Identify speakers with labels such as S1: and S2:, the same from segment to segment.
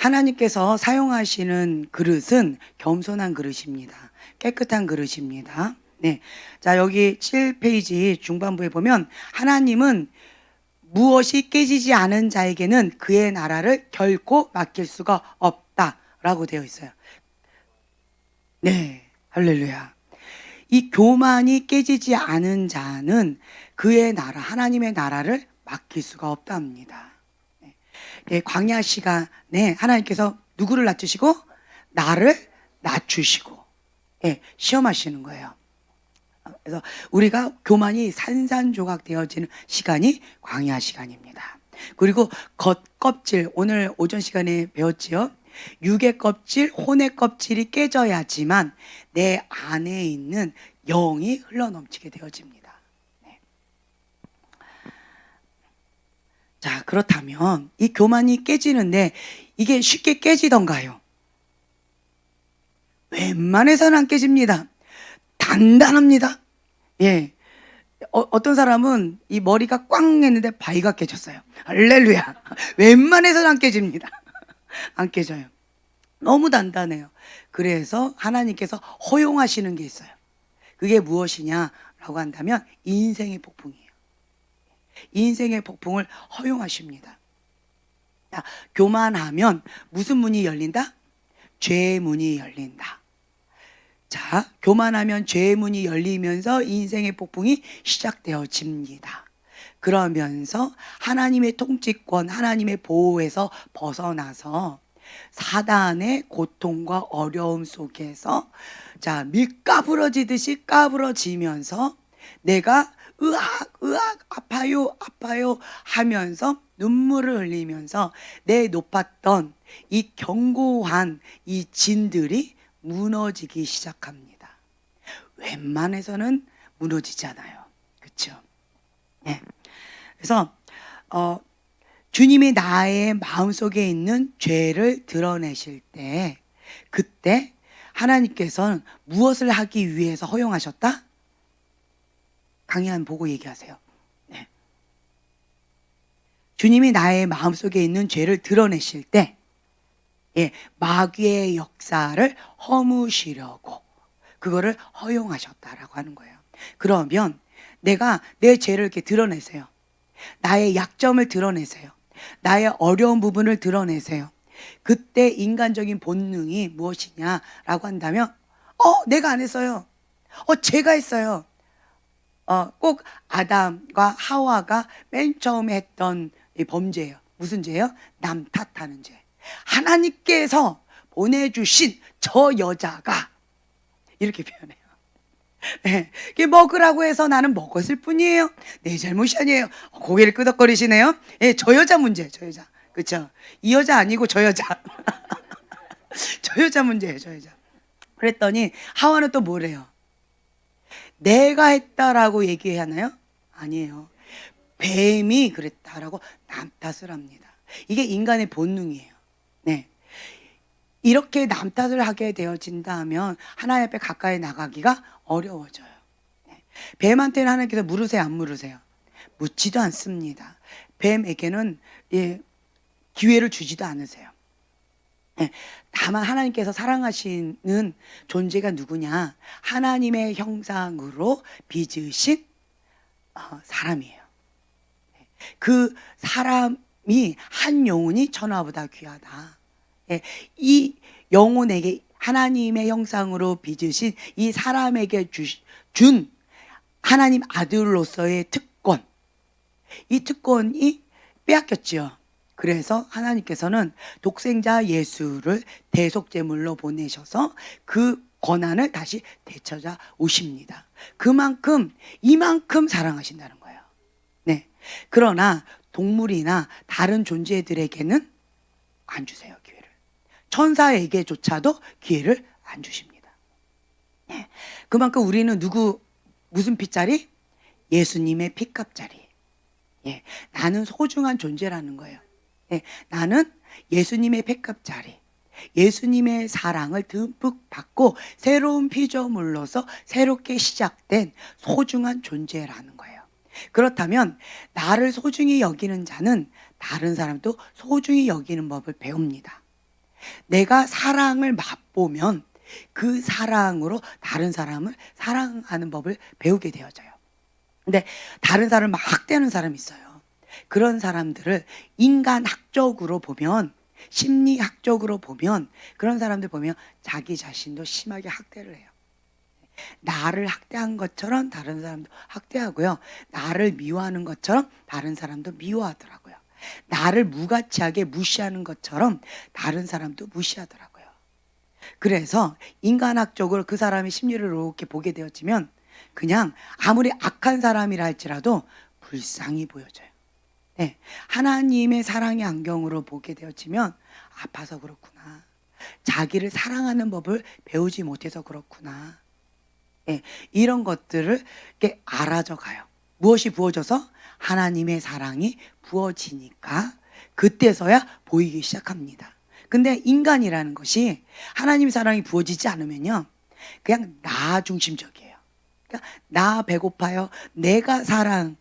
S1: 하나님께서 사용하시는 그릇은 겸손한 그릇입니다. 깨끗한 그릇입니다. 네. 자, 여기 7페이지 중반부에 보면 하나님은 무엇이 깨지지 않은 자에게는 그의 나라를 결코 맡길 수가 없다라고 되어 있어요. 네. 할렐루야. 이 교만이 깨지지 않은 자는 그의 나라, 하나님의 나라를 맡길 수가 없답니다. 네, 광야 시간에 하나님께서 누구를 낮추시고 나를 낮추시고 시험하시는 거예요. 그래서 우리가 교만이 산산조각 되어지는 시간이 광야 시간입니다. 그리고 겉껍질, 오늘 오전 시간에 배웠지요. 육의 껍질, 혼의 껍질이 깨져야지만 내 안에 있는 영이 흘러넘치게 되어집니다. 네. 자, 그렇다면 이 교만이 깨지는데 이게 쉽게 깨지던가요? 웬만해서는 안 깨집니다. 단단합니다. 예. 어떤 사람은 이 머리가 꽝 했는데 바위가 깨졌어요. 할렐루야. 웬만해서는 안 깨집니다. 안 깨져요. 너무 단단해요. 그래서 하나님께서 허용하시는 게 있어요. 그게 무엇이냐라고 한다면 인생의 폭풍이에요. 인생의 폭풍을 허용하십니다. 자, 교만하면 무슨 문이 열린다? 죄의 문이 열린다. 자, 교만하면 죄의 문이 열리면서 인생의 폭풍이 시작되어집니다. 그러면서 하나님의 통치권, 하나님의 보호에서 벗어나서 사단의 고통과 어려움 속에서 자, 밀가부러지듯이 까부러지면서 내가 으악 아파요 하면서 눈물을 흘리면서 내 높았던 이 견고한 이 진들이 무너지기 시작합니다. 웬만해서는 무너지지 않아요. 그렇죠? 네. 그래서 주님이 나의 마음속에 있는 죄를 드러내실 때 그때 하나님께서는 무엇을 하기 위해서 허용하셨다? 강연 보고 얘기하세요. 네. 주님이 나의 마음속에 있는 죄를 드러내실 때 마귀의 역사를 허무시려고 그거를 허용하셨다라고 하는 거예요. 그러면 내가 내 죄를 이렇게 드러내세요. 나의 약점을 드러내세요. 나의 어려운 부분을 드러내세요. 그때 인간적인 본능이 무엇이냐라고 한다면 내가 안 했어요. 제가 했어요. 꼭 아담과 하와가 맨 처음에 했던 이 범죄예요. 무슨 죄예요? 남 탓하는 죄. 하나님께서 보내주신 저 여자가 이렇게 표현해요. 네, 먹으라고 해서 나는 먹었을 뿐이에요. 내 잘못이 아니에요. 고개를 끄덕거리시네요. 저 여자 문제, 저 여자. 그렇죠? 이 여자 아니고 저 여자. 저 여자 문제예요, 저 여자. 그랬더니 하와는 또 뭐래요? 내가 했다라고 얘기하나요? 아니에요. 뱀이 그랬다라고 남 탓을 합니다. 이게 인간의 본능이에요. 네. 이렇게 남 탓을 하게 되어진다면 하나님 앞에 가까이 나가기가 어려워져요. 네. 뱀한테는 하나님께서 물으세요, 안 물으세요? 묻지도 않습니다. 뱀에게는 기회를 주지도 않으세요. 네. 다만 하나님께서 사랑하시는 존재가 누구냐? 하나님의 형상으로 빚으신 사람이에요. 네. 그 사람이 한 영혼이 천하보다 귀하다. 이 영혼에게 하나님의 형상으로 빚으신 이 사람에게 준 하나님 아들로서의 특권, 이 특권이 빼앗겼지요. 그래서 하나님께서는 독생자 예수를 대속제물로 보내셔서 그 권한을 다시 되찾아 오십니다. 그만큼 이만큼 사랑하신다는 거예요. 네. 그러나 동물이나 다른 존재들에게는 안 주세요, 기회를. 천사에게조차도 기회를 안 주십니다. 네. 그만큼 우리는 무슨 피짜리? 예수님의 피값짜리. 나는 소중한 존재라는 거예요. 나는 예수님의 피값짜리. 예수님의 사랑을 듬뿍 받고 새로운 피조물로서 새롭게 시작된 소중한 존재라는 거예요. 그렇다면 나를 소중히 여기는 자는 다른 사람도 소중히 여기는 법을 배웁니다. 내가 사랑을 맛보면 그 사랑으로 다른 사람을 사랑하는 법을 배우게 되어져요. 근데 다른 사람을 막 학대하는 사람이 있어요. 그런 사람들을 인간학적으로 보면, 심리학적으로 보면, 그런 사람들 보면 자기 자신도 심하게 학대를 해요. 나를 학대한 것처럼 다른 사람도 학대하고요. 나를 미워하는 것처럼 다른 사람도 미워하더라고요. 나를 무가치하게 무시하는 것처럼 다른 사람도 무시하더라고요. 그래서 인간학적으로 그 사람의 심리를 이렇게 보게 되어지면 그냥 아무리 악한 사람이라 할지라도 불쌍히 보여져요. 네, 하나님의 사랑의 안경으로 보게 되어지면 아파서 그렇구나. 자기를 사랑하는 법을 배우지 못해서 그렇구나. 예, 이런 것들을 이렇게 알아져 가요. 무엇이 부어져서? 하나님의 사랑이 부어지니까 그때서야 보이기 시작합니다. 근데 인간이라는 것이 하나님의 사랑이 부어지지 않으면요, 그냥 나 중심적이에요. 그러니까 나 배고파요. 내가 사랑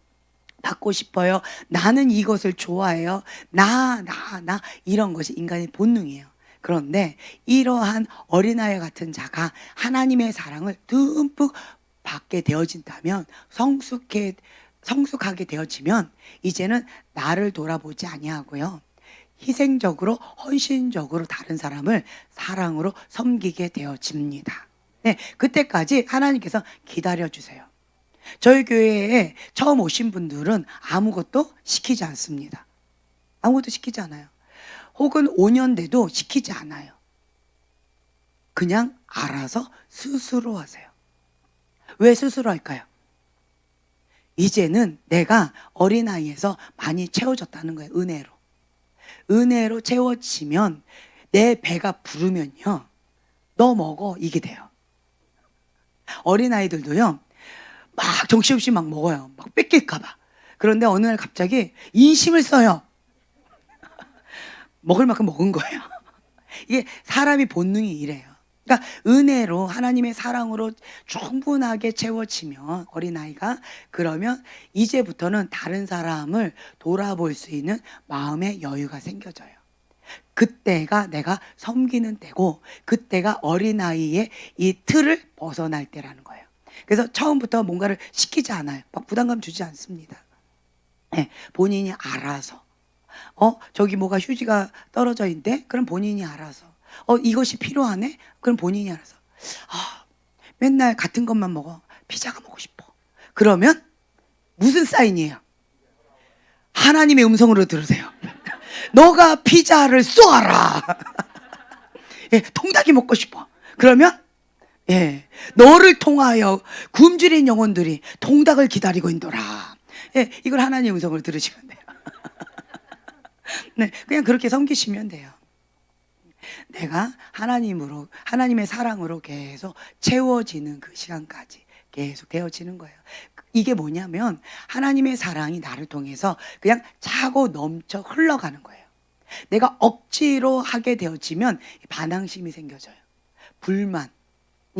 S1: 받고 싶어요. 나는 이것을 좋아해요. 나 이런 것이 인간의 본능이에요. 그런데 이러한 어린아이 같은 자가 하나님의 사랑을 듬뿍 받게 되어진다면, 성숙하게 되어지면 이제는 나를 돌아보지 아니하고요, 희생적으로 헌신적으로 다른 사람을 사랑으로 섬기게 되어집니다. 네, 그때까지 하나님께서 기다려주세요. 저희 교회에 처음 오신 분들은 아무것도 시키지 않습니다. 아무것도 시키지 않아요. 혹은 5년 돼도 시키지 않아요. 그냥 알아서 스스로 하세요. 왜 스스로 할까요? 이제는 내가 어린아이에서 많이 채워졌다는 거예요. 은혜로 채워지면, 내 배가 부르면요, 너 먹어, 이게 돼요. 어린아이들도요, 막 정신없이 막 먹어요. 막 뺏길까봐. 그런데 어느 날 갑자기 인심을 써요. 먹을 만큼 먹은 거예요. 이게 사람이 본능이 이래요. 그러니까 은혜로, 하나님의 사랑으로 충분하게 채워지면 어린아이가, 그러면 이제부터는 다른 사람을 돌아볼 수 있는 마음의 여유가 생겨져요. 그때가 내가 섬기는 때고, 그때가 어린아이의 이 틀을 벗어날 때라는 거예요. 그래서 처음부터 뭔가를 시키지 않아요. 막 부담감 주지 않습니다. 네, 본인이 알아서, 저기 뭐가 휴지가 떨어져 있는데, 그럼 본인이 알아서, 이것이 필요하네? 그럼 본인이 알아서, 맨날 같은 것만 먹어. 피자가 먹고 싶어. 그러면 무슨 사인이에요? 하나님의 음성으로 들으세요. 너가 피자를 쏘아라. 예, 통닭이 먹고 싶어. 그러면, 예, 너를 통하여 굶주린 영혼들이 통닭을 기다리고 있노라. 예, 이걸 하나님의 음성으로 들으시면 돼요. 네, 그냥 그렇게 섬기시면 돼요. 내가 하나님의 사랑으로 계속 채워지는 그 시간까지 계속 되어지는 거예요. 이게 뭐냐면, 하나님의 사랑이 나를 통해서 그냥 차고 넘쳐 흘러가는 거예요. 내가 억지로 하게 되어지면 반항심이 생겨져요. 불만이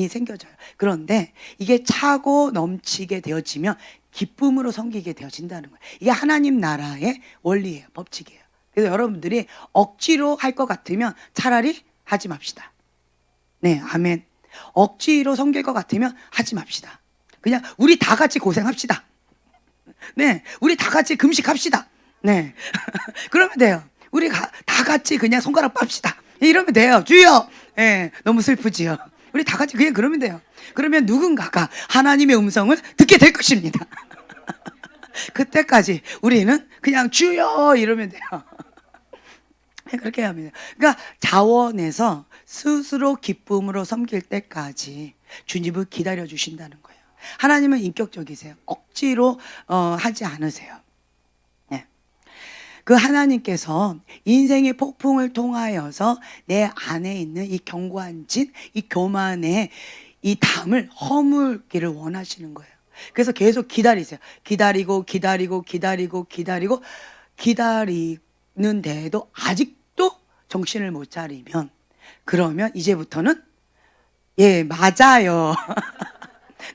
S1: 생겨져요. 그런데 이게 차고 넘치게 되어지면 기쁨으로 섬기게 되어진다는 거예요. 이게 하나님 나라의 원리예요. 법칙이에요. 그래서 여러분들이 억지로 할 것 같으면 차라리 하지 맙시다. 네, 아멘. 억지로 섬길 것 같으면 하지 맙시다. 그냥 우리 다 같이 고생합시다. 네, 우리 다 같이 금식합시다. 네, 그러면 돼요. 우리 다 같이 그냥 손가락 빱시다. 이러면 돼요. 주여. 네, 너무 슬프지요. 우리 다 같이 그냥 그러면 돼요. 그러면 누군가가 하나님의 음성을 듣게 될 것입니다. 그때까지 우리는 그냥 주여 이러면 돼요. 그렇게 합니다. 그러니까 자원해서 스스로 기쁨으로 섬길 때까지 주님을 기다려 주신다는 거예요. 하나님은 인격적이세요. 억지로 하지 않으세요. 네. 그 하나님께서 인생의 폭풍을 통하여서 내 안에 있는 이 견고한 이 교만의 이 담을 허물기를 원하시는 거예요. 그래서 계속 기다리세요. 기다리는데도 아직도 정신을 못 차리면, 그러면 이제부터는, 예, 맞아요.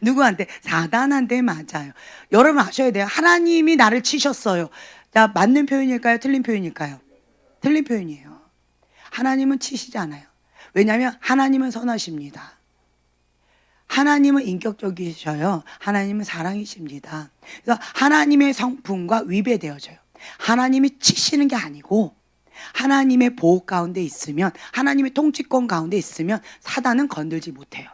S1: 누구한테? 사단한테 맞아요. 여러분 아셔야 돼요. 하나님이 나를 치셨어요. 자, 맞는 표현일까요? 틀린 표현일까요? 틀린 표현이에요. 하나님은 치시지 않아요. 왜냐하면 하나님은 선하십니다. 하나님은 인격적이셔요. 하나님은 사랑이십니다. 그래서 하나님의 성품과 위배되어져요. 하나님이 치시는 게 아니고 하나님의 보호 가운데 있으면, 하나님의 통치권 가운데 있으면 사단은 건들지 못해요.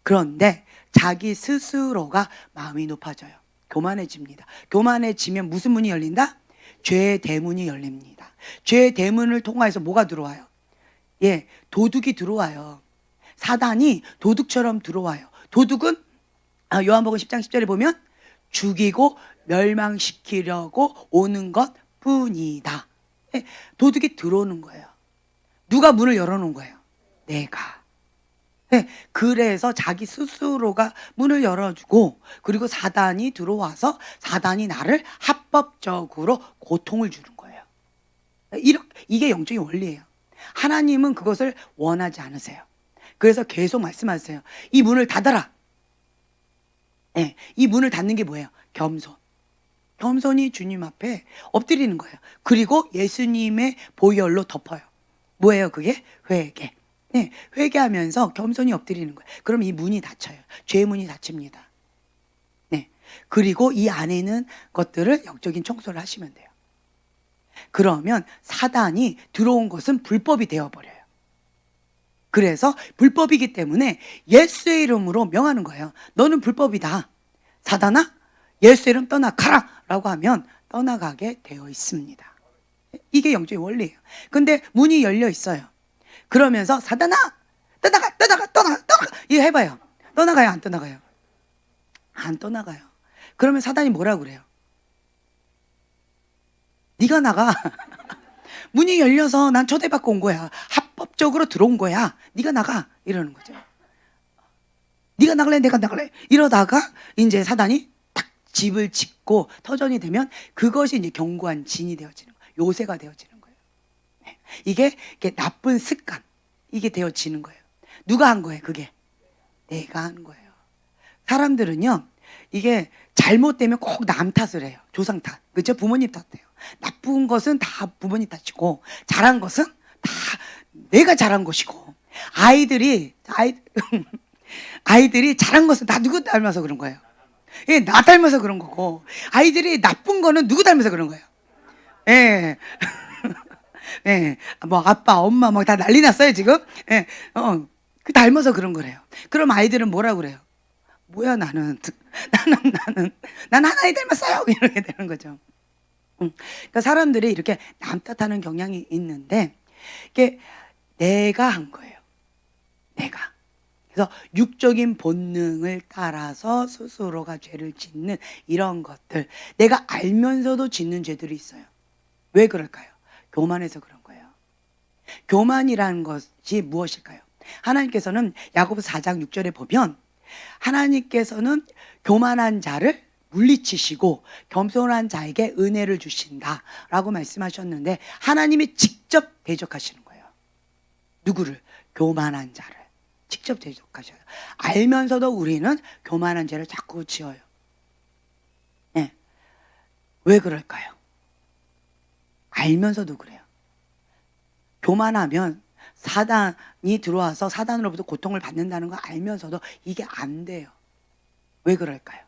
S1: 그런데 자기 스스로가 마음이 높아져요. 교만해집니다. 교만해지면 무슨 문이 열린다? 죄의 대문이 열립니다. 죄의 대문을 통해서 뭐가 들어와요? 예, 도둑이 들어와요. 사단이 도둑처럼 들어와요. 도둑은 요한복음 10장 10절에 보면 죽이고 멸망시키려고 오는 것 뿐이다. 예, 도둑이 들어오는 거예요. 누가 문을 열어놓은 거예요? 내가. 네, 그래서 자기 스스로가 문을 열어주고, 그리고 사단이 들어와서 사단이 나를 합법적으로 고통을 주는 거예요. 이게 영적인 원리예요. 하나님은 그것을 원하지 않으세요. 그래서 계속 말씀하세요. 이 문을 닫아라. 네, 이 문을 닫는 게 뭐예요? 겸손. 겸손히 주님 앞에 엎드리는 거예요. 그리고 예수님의 보혈로 덮어요. 뭐예요 그게? 회개. 네, 회개하면서 겸손히 엎드리는 거예요. 그럼 이 문이 닫혀요. 죄의 문이 닫힙니다. 네, 그리고 이 안에 있는 것들을 영적인 청소를 하시면 돼요. 그러면 사단이 들어온 것은 불법이 되어버려요. 그래서 불법이기 때문에 예수의 이름으로 명하는 거예요. 너는 불법이다. 사단아, 예수의 이름 떠나 가라 라고 하면 떠나가게 되어 있습니다. 이게 영적인 원리예요. 근데 문이 열려 있어요. 그러면서 사단아, 떠나가. 이거 해봐요. 떠나가요, 안 떠나가요? 안 떠나가요. 그러면 사단이 뭐라고 그래요? 네가 나가. 문이 열려서 난 초대받고 온 거야. 합법적으로 들어온 거야. 네가 나가. 이러는 거죠. 네가 나갈래, 내가 나갈래. 이러다가 이제 사단이 딱 집을 짓고 터전이 되면 그것이 이제 견고한 진이 되어지는 거예요. 요새가 되어지는 거예요. 이게 나쁜 습관, 이게 되어지는 거예요. 누가 한 거예요? 그게 내가 한 거예요. 사람들은요, 이게 잘못되면 꼭 남 탓을 해요. 조상 탓, 그렇죠? 부모님 탓해요. 나쁜 것은 다 부모님 탓이고, 잘한 것은 다 내가 잘한 것이고, 아이들이 잘한 것은 다 누구 닮아서 그런 거예요? 예, 나 닮아서 그런 거고, 아이들이 나쁜 거는 누구 닮아서 그런 거예요? 예. 예, 뭐 아빠, 엄마 막 다 난리 났어요 지금. 예, 그 닮아서 그런 거래요. 그럼 아이들은 뭐라 그래요? 뭐야 나는 하나님 닮았어요 이렇게 되는 거죠. 그러니까 사람들이 이렇게 남 탓하는 경향이 있는데 이게 내가 한 거예요. 내가. 그래서 육적인 본능을 따라서 스스로가 죄를 짓는 이런 것들, 내가 알면서도 짓는 죄들이 있어요. 왜 그럴까요? 교만해서 그런 거예요. 교만이라는 것이 무엇일까요? 하나님께서는 야고보 4장 6절에 보면 하나님께서는 교만한 자를 물리치시고 겸손한 자에게 은혜를 주신다라고 말씀하셨는데, 하나님이 직접 대적하시는 거예요. 누구를? 교만한 자를 직접 대적하셔요. 알면서도 우리는 교만한 죄를 자꾸 지어요. 네. 왜 그럴까요? 알면서도 그래요. 교만하면 사단이 들어와서 사단으로부터 고통을 받는다는 거 알면서도 이게 안 돼요. 왜 그럴까요?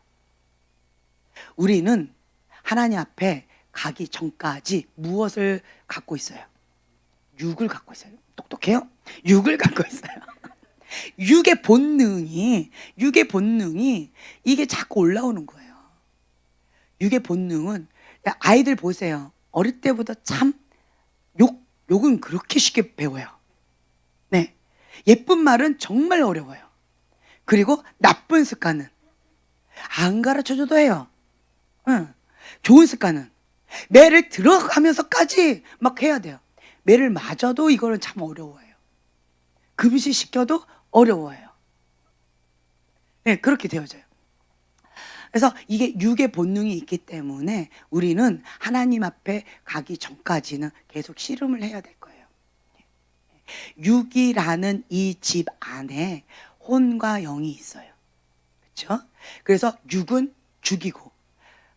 S1: 우리는 하나님 앞에 가기 전까지 무엇을 갖고 있어요? 육을 갖고 있어요. 똑똑해요? 육을 갖고 있어요. 육의 본능이 이게 자꾸 올라오는 거예요. 육의 본능은, 아이들 보세요. 어릴 때보다 참 욕은 그렇게 쉽게 배워요. 네, 예쁜 말은 정말 어려워요. 그리고 나쁜 습관은 안 가르쳐줘도 해요. 좋은 습관은 매를 들어가면서까지 막 해야 돼요. 매를 맞아도 이거는 참 어려워요. 금시 시켜도 어려워요. 네, 그렇게 되어져요. 그래서 이게 육의 본능이 있기 때문에 우리는 하나님 앞에 가기 전까지는 계속 씨름을 해야 될 거예요. 육이라는 이 집 안에 혼과 영이 있어요. 그렇죠? 그래서 육은 죽이고,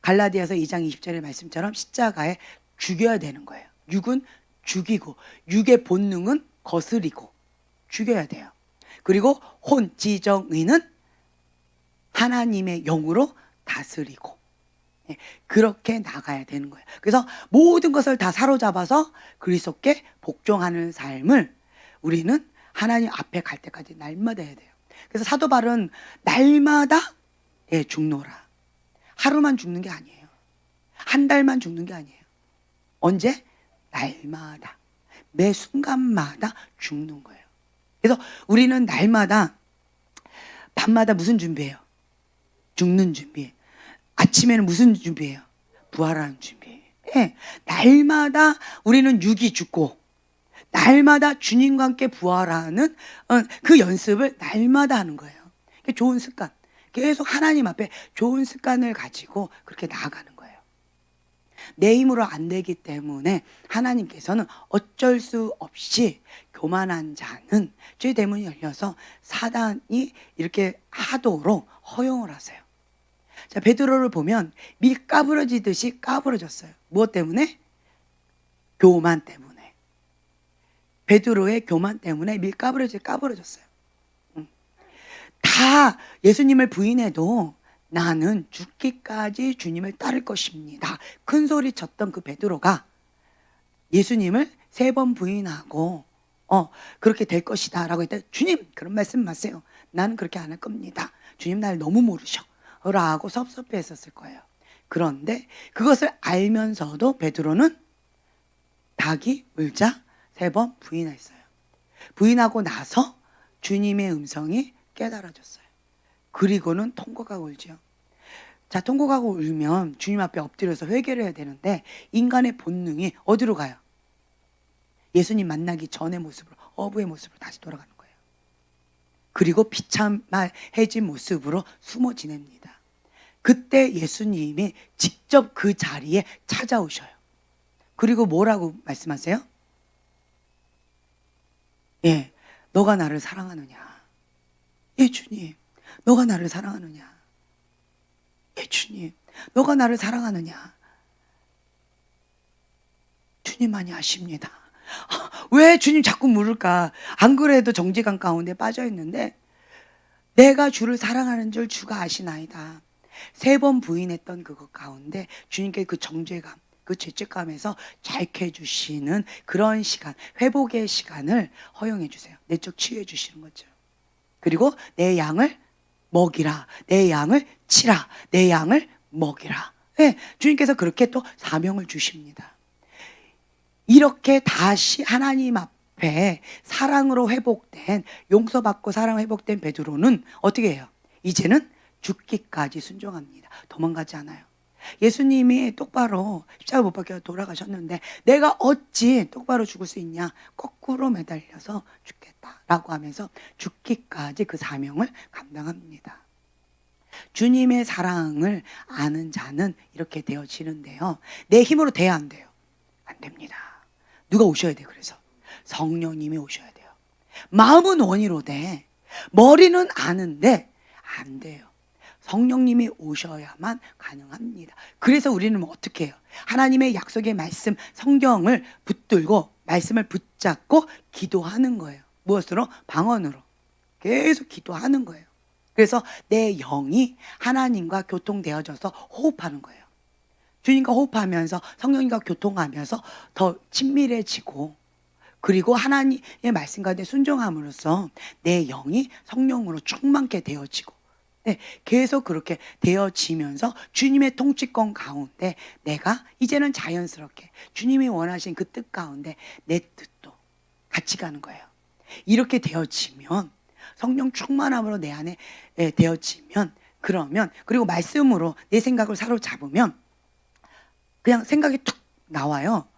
S1: 갈라디아서 2장 20절의 말씀처럼 십자가에 죽여야 되는 거예요. 육은 죽이고, 육의 본능은 거스리고 죽여야 돼요. 그리고 혼지정의는 하나님의 영으로 다스리고, 그렇게 나가야 되는 거예요. 그래서 모든 것을 다 사로잡아서 그리스도께 복종하는 삶을 우리는 하나님 앞에 갈 때까지 날마다 해야 돼요. 그래서 사도 바울은 날마다 죽노라. 하루만 죽는 게 아니에요. 한 달만 죽는 게 아니에요. 언제? 날마다, 매 순간마다 죽는 거예요. 그래서 우리는 날마다, 밤마다 무슨 준비해요? 죽는 준비. 아침에는 무슨 준비해요? 부활하는 준비. 날마다 우리는 육이 죽고 날마다 주님과 함께 부활하는 그 연습을 날마다 하는 거예요. 좋은 습관. 계속 하나님 앞에 좋은 습관을 가지고 그렇게 나아가는 거예요. 내 힘으로 안 되기 때문에 하나님께서는 어쩔 수 없이 교만한 자는 죄 대문이 열려서 사단이 이렇게 하도록 허용을 하세요. 자, 베드로를 보면 밀 까부러지듯이 까부러졌어요. 무엇 때문에? 교만 때문에. 베드로의 교만 때문에 밀 까부러졌어요. 다 예수님을 부인해도 나는 죽기까지 주님을 따를 것입니다. 큰 소리 쳤던 그 베드로가 예수님을 3번 부인하고 그렇게 될 것이다 라고 했더니, 주님 그런 말씀 마세요. 나는 그렇게 안 할 겁니다. 주님 날 너무 모르셔 라고 섭섭해 했었을 거예요. 그런데 그것을 알면서도 베드로는 닭이 울자 3번 부인했어요. 부인하고 나서 주님의 음성이 깨달아졌어요. 그리고는 통곡하고 울죠. 자, 통곡하고 울면 주님 앞에 엎드려서 회개를 해야 되는데 인간의 본능이 어디로 가요? 예수님 만나기 전의 모습으로, 어부의 모습으로 다시 돌아가는 거예요. 그리고 비참해진 모습으로 숨어 지냅니다. 그때 예수님이 직접 그 자리에 찾아오셔요. 그리고 뭐라고 말씀하세요? 너가 나를 사랑하느냐? 주님, 너가 나를 사랑하느냐? 주님, 너가 나를 사랑하느냐? 주님만이 아십니다. 왜 주님 자꾸 물을까? 안 그래도 정죄감 가운데 빠져 있는데 내가 주를 사랑하는 줄 주가 아시나이다. 3번 부인했던 그것 가운데 주님께 그 정죄감, 그 죄책감에서 자유케 해주시는 그런 시간, 회복의 시간을 허용해 주세요. 내적 치유해 주시는 거죠. 그리고 내 양을 먹이라, 내 양을 치라, 내 양을 먹이라. 주님께서 그렇게 또 사명을 주십니다. 이렇게 다시 하나님 앞에 사랑으로 회복된, 용서받고 사랑 회복된 베드로는 어떻게 해요? 이제는 죽기까지 순종합니다. 도망가지 않아요. 예수님이 똑바로 십자가 못 박혀 돌아가셨는데 내가 어찌 똑바로 죽을 수 있냐? 거꾸로 매달려서 죽겠다라고 하면서 죽기까지 그 사명을 감당합니다. 주님의 사랑을 아는 자는 이렇게 되어지는데요. 내 힘으로 돼야 안 돼요? 안 됩니다. 누가 오셔야 돼요? 그래서 성령님이 오셔야 돼요. 마음은 원이로 돼. 머리는 아는데 안 돼요. 성령님이 오셔야만 가능합니다. 그래서 우리는 어떻게 해요? 하나님의 약속의 말씀, 성경을 붙들고 말씀을 붙잡고 기도하는 거예요. 무엇으로? 방언으로. 계속 기도하는 거예요. 그래서 내 영이 하나님과 교통되어져서 호흡하는 거예요. 주님과 호흡하면서 성령님과 교통하면서 더 친밀해지고, 그리고 하나님의 말씀 가운데 순종함으로써 내 영이 성령으로 충만케 되어지고, 계속 그렇게 되어지면서 주님의 통치권 가운데 내가 이제는 자연스럽게 주님이 원하신 그 뜻 가운데 내 뜻도 같이 가는 거예요. 이렇게 되어지면, 성령 충만함으로 내 안에 되어지면, 그러면, 그리고 말씀으로 내 생각을 사로잡으면 그냥 생각이 툭 나와요.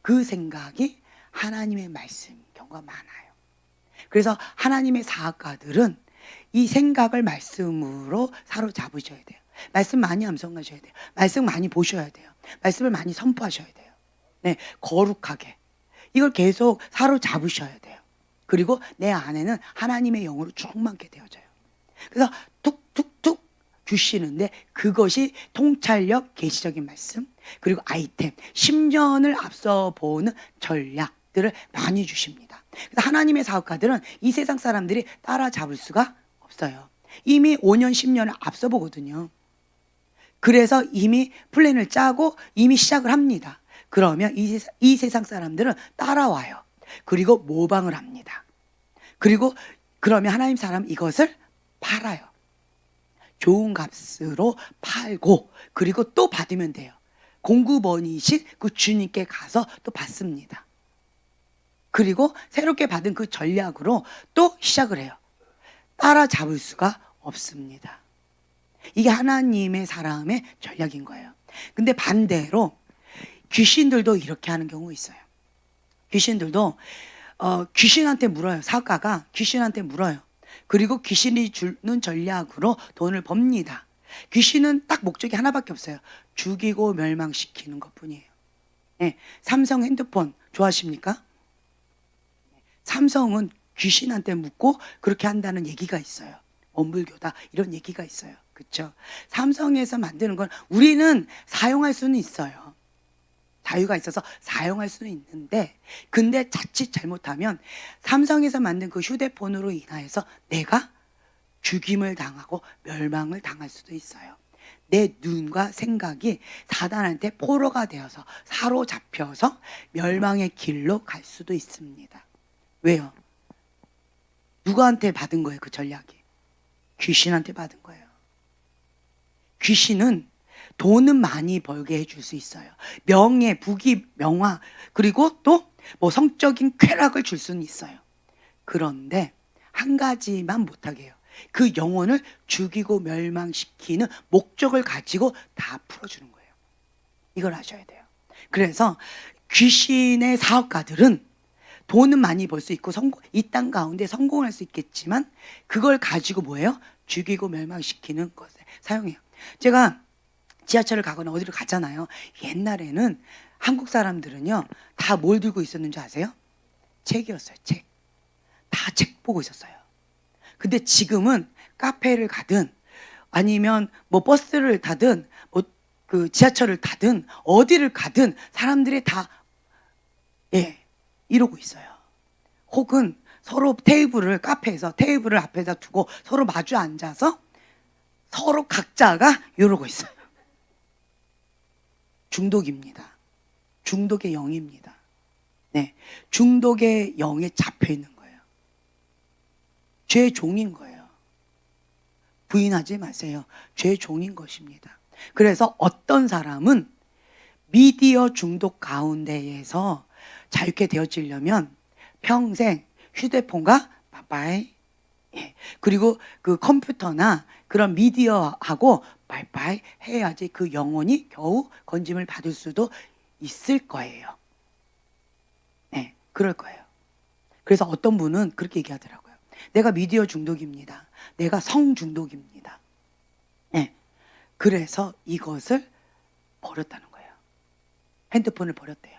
S1: 그 생각이 하나님의 말씀인 경우가 많아요. 그래서 하나님의 사학가들은 이 생각을 말씀으로 사로잡으셔야 돼요. 말씀 많이 암송하셔야 돼요. 말씀 많이 보셔야 돼요. 말씀을 많이 선포하셔야 돼요. 거룩하게 이걸 계속 사로잡으셔야 돼요. 그리고 내 안에는 하나님의 영으로 충만케 되어져요. 그래서 툭툭툭 주시는데 그것이 통찰력, 계시적인 말씀, 그리고 아이템, 10년을 앞서 보는 전략들을 많이 주십니다. 그래서 하나님의 사업가들은 이 세상 사람들이 따라잡을 수가 없어요. 이미 5년, 10년을 앞서 보거든요. 그래서 이미 플랜을 짜고 이미 시작을 합니다. 그러면 이 세상 사람들은 따라와요. 그리고 모방을 합니다. 그리고 그러면 하나님 사람 이것을 팔아요. 좋은 값으로 팔고 그리고 또 받으면 돼요. 공급원이신 그 주님께 가서 또 받습니다. 그리고 새롭게 받은 그 전략으로 또 시작을 해요. 따라잡을 수가 없습니다. 이게 하나님의 사람의 전략인 거예요. 근데 반대로 귀신들도 이렇게 하는 경우가 있어요. 귀신들도 귀신한테 물어요. 사업가가 귀신한테 물어요. 그리고 귀신이 주는 전략으로 돈을 법니다. 귀신은 딱 목적이 하나밖에 없어요. 죽이고 멸망시키는 것뿐이에요. 네, 삼성 핸드폰 좋아하십니까? 삼성은 귀신한테 묻고 그렇게 한다는 얘기가 있어요. 원불교다 이런 얘기가 있어요. 그렇죠? 삼성에서 만드는 건 우리는 사용할 수는 있어요. 자유가 있어서 사용할 수는 있는데 근데 자칫 잘못하면 삼성에서 만든 그 휴대폰으로 인하여서 내가 죽임을 당하고 멸망을 당할 수도 있어요. 내 눈과 생각이 사단한테 포로가 되어서 사로잡혀서 멸망의 길로 갈 수도 있습니다. 왜요? 누구한테 받은 거예요? 그 전략이 귀신한테 받은 거예요. 귀신은 돈은 많이 벌게 해줄 수 있어요. 명예, 부귀, 명화, 그리고 또 뭐 성적인 쾌락을 줄 수는 있어요. 그런데 한 가지만 못하게 해요. 그 영혼을 죽이고 멸망시키는 목적을 가지고 다 풀어주는 거예요. 이걸 아셔야 돼요. 그래서 귀신의 사업가들은 돈은 많이 벌 수 있고 이 땅 가운데 성공할 수 있겠지만 그걸 가지고 뭐예요? 죽이고 멸망시키는 것에 사용해요. 제가 지하철을 가거나 어디를 가잖아요. 옛날에는 한국 사람들은요 다 뭘 들고 있었는지 아세요? 책이었어요. 책. 다 책 보고 있었어요. 근데 지금은 카페를 가든 아니면 뭐 버스를 타든 뭐 그 지하철을 타든 어디를 가든 사람들이 다 이러고 있어요. 혹은 서로 카페에서 테이블을 앞에다 두고 서로 마주 앉아서 서로 각자가 이러고 있어요. 중독입니다. 중독의 영입니다. 네, 중독의 영에 잡혀 있는 거예요. 죄의 종인 거예요. 부인하지 마세요. 죄의 종인 것입니다. 그래서 어떤 사람은 미디어 중독 가운데에서 자유케 되어지려면 평생 휴대폰과 바이바이, 그리고 그 컴퓨터나 그런 미디어하고 바이바이 해야지 그 영혼이 겨우 건짐을 받을 수도 있을 거예요. 네, 그럴 거예요. 그래서 어떤 분은 그렇게 얘기하더라고요. 내가 미디어 중독입니다. 내가 성 중독입니다. 네, 그래서 이것을 버렸다는 거예요. 핸드폰을 버렸대요.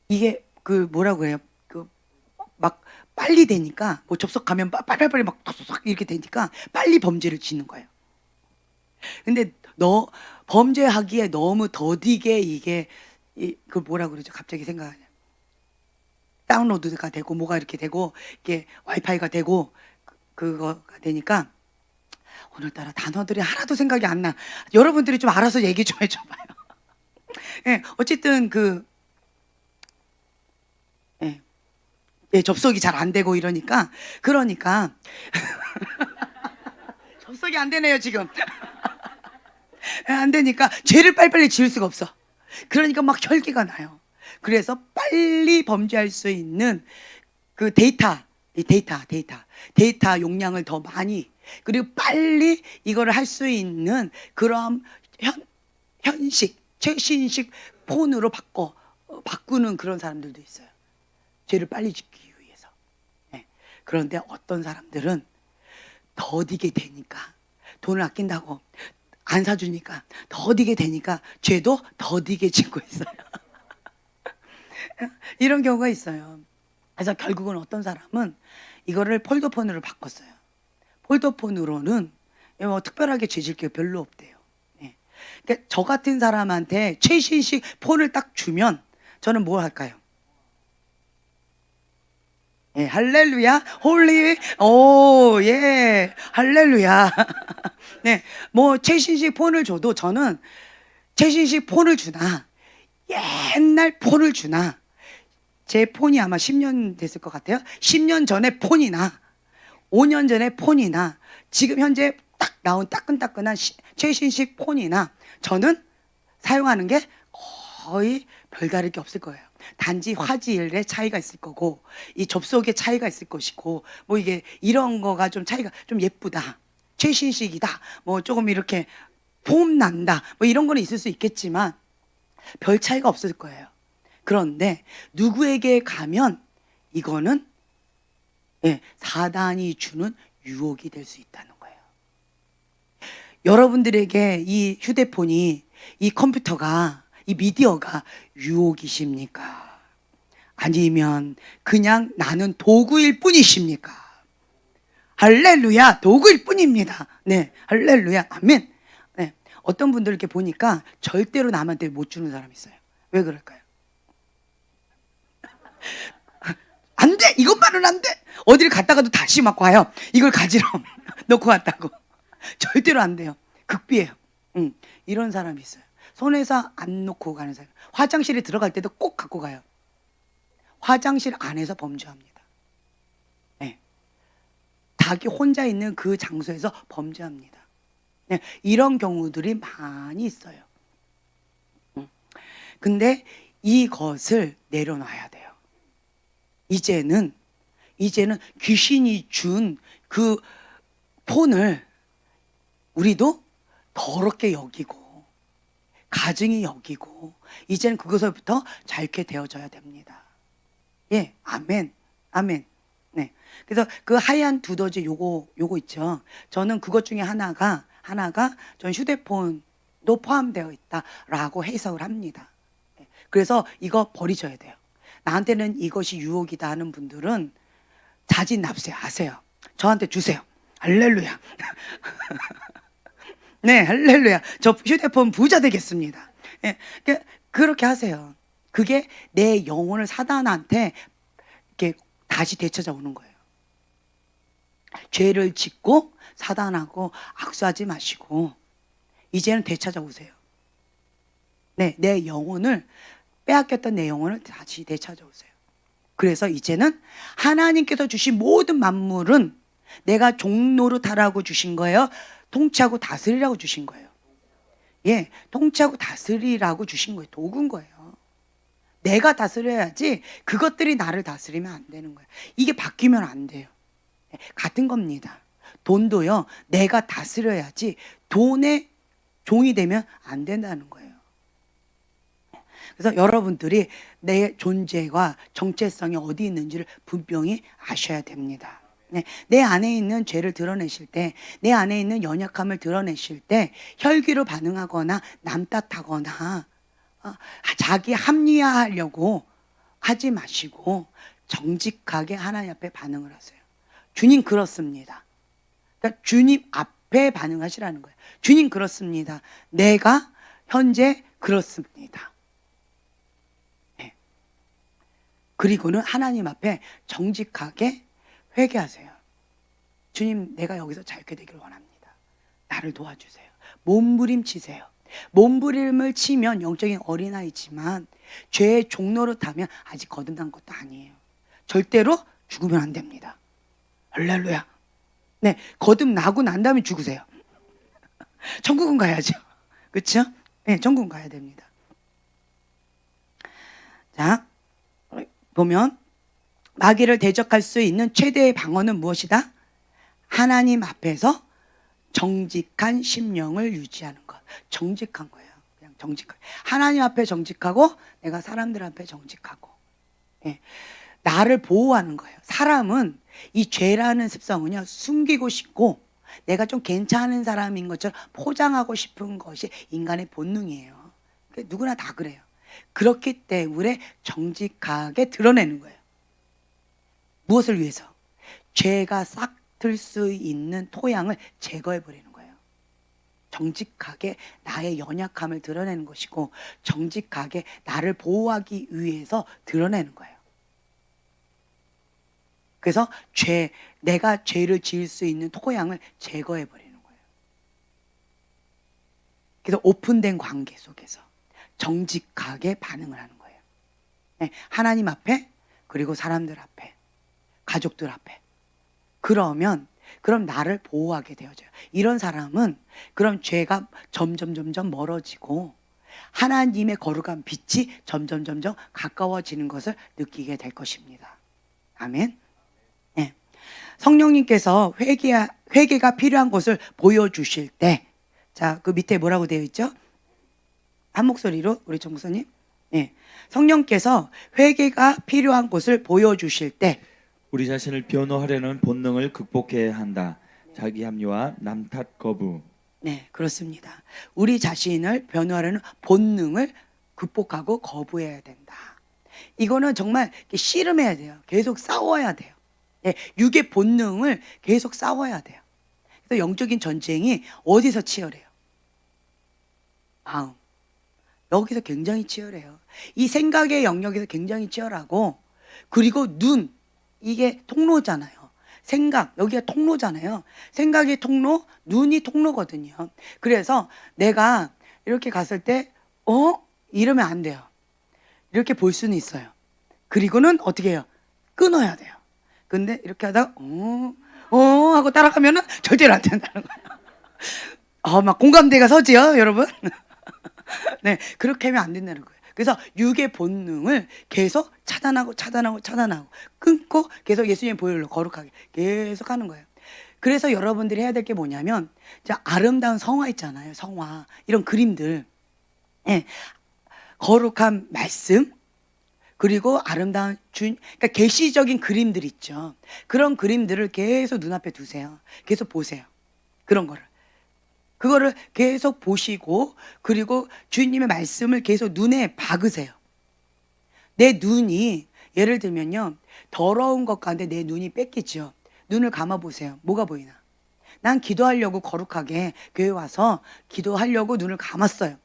S1: 이게 그 뭐라고 해요? 그 막 빨리 되니까 뭐 접속하면 빨리 막 톡톡 이렇게 되니까 빨리 범죄를 짓는 거예요. 근데 범죄하기에 너무 더디게 이게 그 뭐라 그러죠? 갑자기 생각하냐. 다운로드가 되고 뭐가 이렇게 되고 이게 와이파이가 되고 그거가 되니까 오늘따라 단어들이 하나도 생각이 안 나. 여러분들이 좀 알아서 얘기 좀 해줘봐요. 예, 어쨌든 접속이 잘 안 되고 이러니까 접속이 안 되네요 지금. 안 되니까 죄를 빨리빨리 지을 수가 없어. 그러니까 막 혈기가 나요. 그래서 빨리 범죄할 수 있는 그 데이터 용량을 더 많이 그리고 빨리 이거를 할 수 있는 그런 최신식 폰으로 바꾸는 그런 사람들도 있어요. 죄를 빨리 짓기 위해서. 네. 그런데 어떤 사람들은 더디게 되니까 돈을 아낀다고 안 사주니까 더디게 되니까 죄도 더디게 짓고 있어요. 이런 경우가 있어요. 그래서 결국은 어떤 사람은 이거를 폴더폰으로 바꿨어요. 폴더폰으로는 뭐 특별하게 죄질 게 별로 없대요. 예. 그러니까 저 같은 사람한테 최신식 폰을 딱 주면 저는 뭘 할까요? 예, 할렐루야, 홀리, 오, 예, 할렐루야. 네, 뭐 최신식 폰을 줘도 저는 최신식 폰을 주나 옛날 폰을 주나 제 폰이 아마 10년 됐을 것 같아요. 10년 전에 폰이나 5년 전에 폰이나 지금 현재 딱 나온 따끈따끈한 최신식 폰이나 저는 사용하는 게 거의 별다를 게 없을 거예요. 단지 화질의 차이가 있을 거고 이 접속의 차이가 있을 것이고 뭐 이게 이런 거가 좀 차이가 좀 예쁘다, 최신식이다, 뭐 조금 이렇게 폼 난다, 뭐 이런 거는 있을 수 있겠지만 별 차이가 없을 거예요. 그런데 누구에게 가면 이거는 사단이 주는 유혹이 될 수 있다는 거예요. 여러분들에게 이 휴대폰이, 이 컴퓨터가, 이 미디어가 유혹이십니까? 아니면 그냥 나는 도구일 뿐이십니까? 할렐루야, 도구일 뿐입니다. 네, 할렐루야, 아멘. 네, 어떤 분들 이렇게 보니까 절대로 남한테 못 주는 사람이 있어요. 왜 그럴까요? 안 돼! 이것만은 안 돼! 어디를 갔다가도 다시 막 와요. 이걸 가지러 놓고 왔다고. 절대로 안 돼요. 극비예요. 이런 사람이 있어요. 손에서 안 놓고 가는 사람. 화장실에 들어갈 때도 꼭 갖고 가요. 화장실 안에서 범죄합니다. 네. 자기 혼자 있는 그 장소에서 범죄합니다. 네. 이런 경우들이 많이 있어요. 근데 이것을 내려놔야 돼요. 이제는 귀신이 준 그 폰을 우리도 더럽게 여기고 가증히 여기고 이제는 그것부터 잘게 되어져야 됩니다. 예, 아멘, 아멘. 네, 그래서 그 하얀 두더지 요거 있죠. 저는 그것 중에 하나가 전 휴대폰도 포함되어 있다라고 해석을 합니다. 그래서 이거 버리셔야 돼요. 나한테는 이것이 유혹이다 하는 분들은 자진납세 아세요. 저한테 주세요. 할렐루야. 네, 할렐루야. 저 휴대폰 부자 되겠습니다. 네, 그렇게 하세요. 그게 내 영혼을 사단한테 이렇게 다시 되찾아 오는 거예요. 죄를 짓고 사단하고 악수하지 마시고 이제는 되찾아 오세요. 네, 내 영혼을 빼앗겼던 내 영혼을 다시 되찾아 오세요. 그래서 이제는 하나님께서 주신 모든 만물은 내가 종노릇하라고 주신 거예요. 통치하고 다스리라고 주신 거예요. 예, 통치하고 다스리라고 주신 거예요. 도구인 거예요. 내가 다스려야지 그것들이 나를 다스리면 안 되는 거예요. 이게 바뀌면 안 돼요. 같은 겁니다. 돈도요, 내가 다스려야지 돈의 종이 되면 안 된다는 거예요. 그래서 여러분들이 내 존재와 정체성이 어디 있는지를 분명히 아셔야 됩니다. 네, 내 안에 있는 죄를 드러내실 때, 내 안에 있는 연약함을 드러내실 때 혈기로 반응하거나 남 탓하거나 자기 합리화하려고 하지 마시고 정직하게 하나님 앞에 반응을 하세요. 주님 그렇습니다. 그러니까 주님 앞에 반응하시라는 거예요. 주님 그렇습니다. 내가 현재 그렇습니다. 그리고는 하나님 앞에 정직하게 회개하세요. 주님, 내가 여기서 자유케 되기를 원합니다. 나를 도와주세요. 몸부림치세요. 몸부림을 치면 영적인 어린아이지만 죄의 종로로 타면 아직 거듭난 것도 아니에요. 절대로 죽으면 안 됩니다. 할렐루야. 네, 거듭나고 난 다음에 죽으세요. 천국은 가야죠. 그렇죠? 네, 천국은 가야 됩니다. 자, 보면 마귀를 대적할 수 있는 최대의 방어는 무엇이다? 하나님 앞에서 정직한 심령을 유지하는 것. 정직한 거예요. 그냥 정직한. 하나님 앞에 정직하고 내가 사람들 앞에 정직하고. 예. 나를 보호하는 거예요. 사람은 이 죄라는 습성은요, 숨기고 싶고 내가 좀 괜찮은 사람인 것처럼 포장하고 싶은 것이 인간의 본능이에요. 누구나 다 그래요. 그렇기 때문에 정직하게 드러내는 거예요. 무엇을 위해서? 죄가 싹 맡을 수 있는 토양을 제거해 버리는 거예요. 정직하게 나의 연약함을 드러내는 것이고 정직하게 나를 보호하기 위해서 드러내는 거예요. 그래서 내가 죄를 지을 수 있는 토양을 제거해 버리는 거예요. 그래서 오픈된 관계 속에서 정직하게 반응을 하는 거예요. 네, 하나님 앞에, 그리고 사람들 앞에, 가족들 앞에. 그럼 나를 보호하게 되어져요. 이런 사람은 그럼 죄가 점점 멀어지고 하나님의 거룩한 빛이 점점 가까워지는 것을 느끼게 될 것입니다. 아멘. 네. 성령님께서 회개가 필요한 것을 보여주실 때, 자, 그 밑에 뭐라고 되어 있죠? 한 목소리로 우리 정 목사님. 네. 성령께서 회개가 필요한 것을 보여주실 때
S2: 우리 자신을 변호하려는 본능을 극복해야 한다. 자기 합리화, 남 탓 거부.
S1: 네, 그렇습니다. 우리 자신을 변호하려는 본능을 극복하고 거부해야 된다. 이거는 정말 씨름해야 돼요. 계속 싸워야 돼요. 네, 육의 본능을 계속 싸워야 돼요. 그래서 영적인 전쟁이 어디서 치열해요? 마음. 여기서 굉장히 치열해요. 이 생각의 영역에서 굉장히 치열하고, 그리고 눈, 이게 통로잖아요. 생각, 여기가 통로잖아요. 생각이 통로, 눈이 통로거든요. 그래서 내가 이렇게 갔을 때 이러면 안 돼요. 이렇게 볼 수는 있어요. 그리고는 어떻게 해요? 끊어야 돼요. 근데 이렇게 하다가 하고 따라가면은 절대로 안 된다는 거예요. 막 공감대가 서지요, 여러분. 네, 그렇게 하면 안 된다는 거예요. 그래서 육의 본능을 계속 차단하고 끊고 계속 예수님 보혈로 거룩하게 계속 하는 거예요. 그래서 여러분들이 해야 될 게 뭐냐면, 자, 아름다운 성화 있잖아요. 성화. 이런 그림들. 예. 거룩한 말씀, 그리고 아름다운 그러니까 계시적인 그림들 있죠. 그런 그림들을 계속 눈앞에 두세요. 계속 보세요. 그거를 계속 보시고, 그리고 주님의 말씀을 계속 눈에 박으세요. 내 눈이, 예를 들면요, 더러운 것 가운데 내 눈이 뺏기죠. 눈을 감아 보세요. 뭐가 보이나? 난 기도하려고 거룩하게 교회 와서 기도하려고 눈을 감았어요.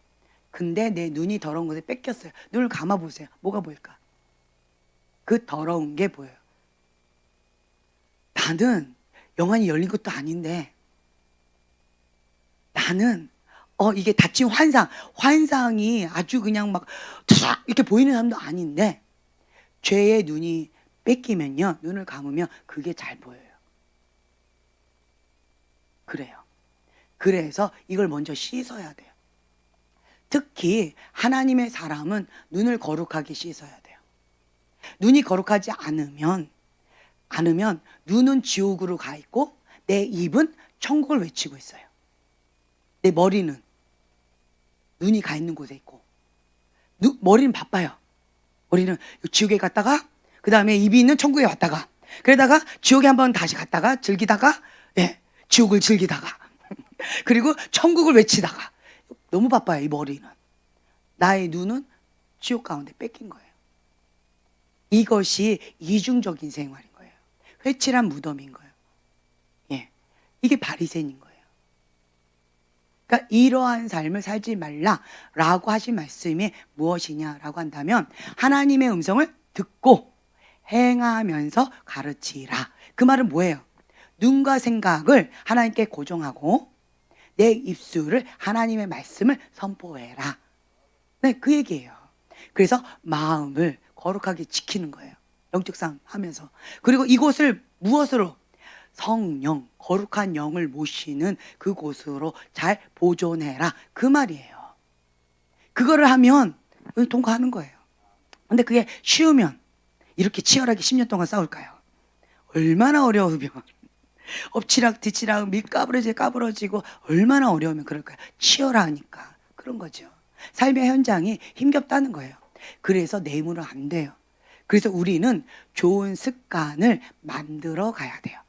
S1: 근데 내 눈이 더러운 것에 뺏겼어요. 눈을 감아 보세요. 뭐가 보일까? 그 더러운 게 보여요. 나는 영안이 열린 것도 아닌데, 나는 이게 닫힌 환상이 아주 그냥 막 이렇게 보이는 사람도 아닌데, 죄의 눈이 뺏기면요, 눈을 감으면 그게 잘 보여요. 그래요. 그래서 이걸 먼저 씻어야 돼요. 특히 하나님의 사람은 눈을 거룩하게 씻어야 돼요. 눈이 거룩하지 않으면 눈은 지옥으로 가 있고 내 입은 천국을 외치고 있어요. 내 머리는 눈이 가 있는 곳에 있고, 머리는 바빠요. 머리는 지옥에 갔다가 그 다음에 입이 있는 천국에 왔다가, 그러다가 지옥에 한번 다시 갔다가 즐기다가, 지옥을 즐기다가 그리고 천국을 외치다가, 너무 바빠요. 이 머리는. 나의 눈은 지옥 가운데 뺏긴 거예요. 이것이 이중적인 생활인 거예요. 회칠한 무덤인 거예요. 이게 바리새인인 거예요. 그러니까 이러한 삶을 살지 말라라고 하신 말씀이 무엇이냐라고 한다면, 하나님의 음성을 듣고 행하면서 가르치라. 그 말은 뭐예요? 눈과 생각을 하나님께 고정하고 내 입술을 하나님의 말씀을 선포해라. 네, 그 얘기예요. 그래서 마음을 거룩하게 지키는 거예요. 영적 싸움 하면서. 그리고 이곳을 무엇으로? 성령, 거룩한 영을 모시는 그곳으로 잘 보존해라. 그 말이에요. 그거를 하면 통과하는 거예요. 근데 그게 쉬우면 이렇게 치열하게 10년 동안 싸울까요? 얼마나 어려우면, 엎치락 뒤치락 까부러지고 얼마나 어려우면 그럴까요? 치열하니까 그런 거죠. 삶의 현장이 힘겹다는 거예요. 그래서 내 힘으로 안 돼요. 그래서 우리는 좋은 습관을 만들어 가야 돼요.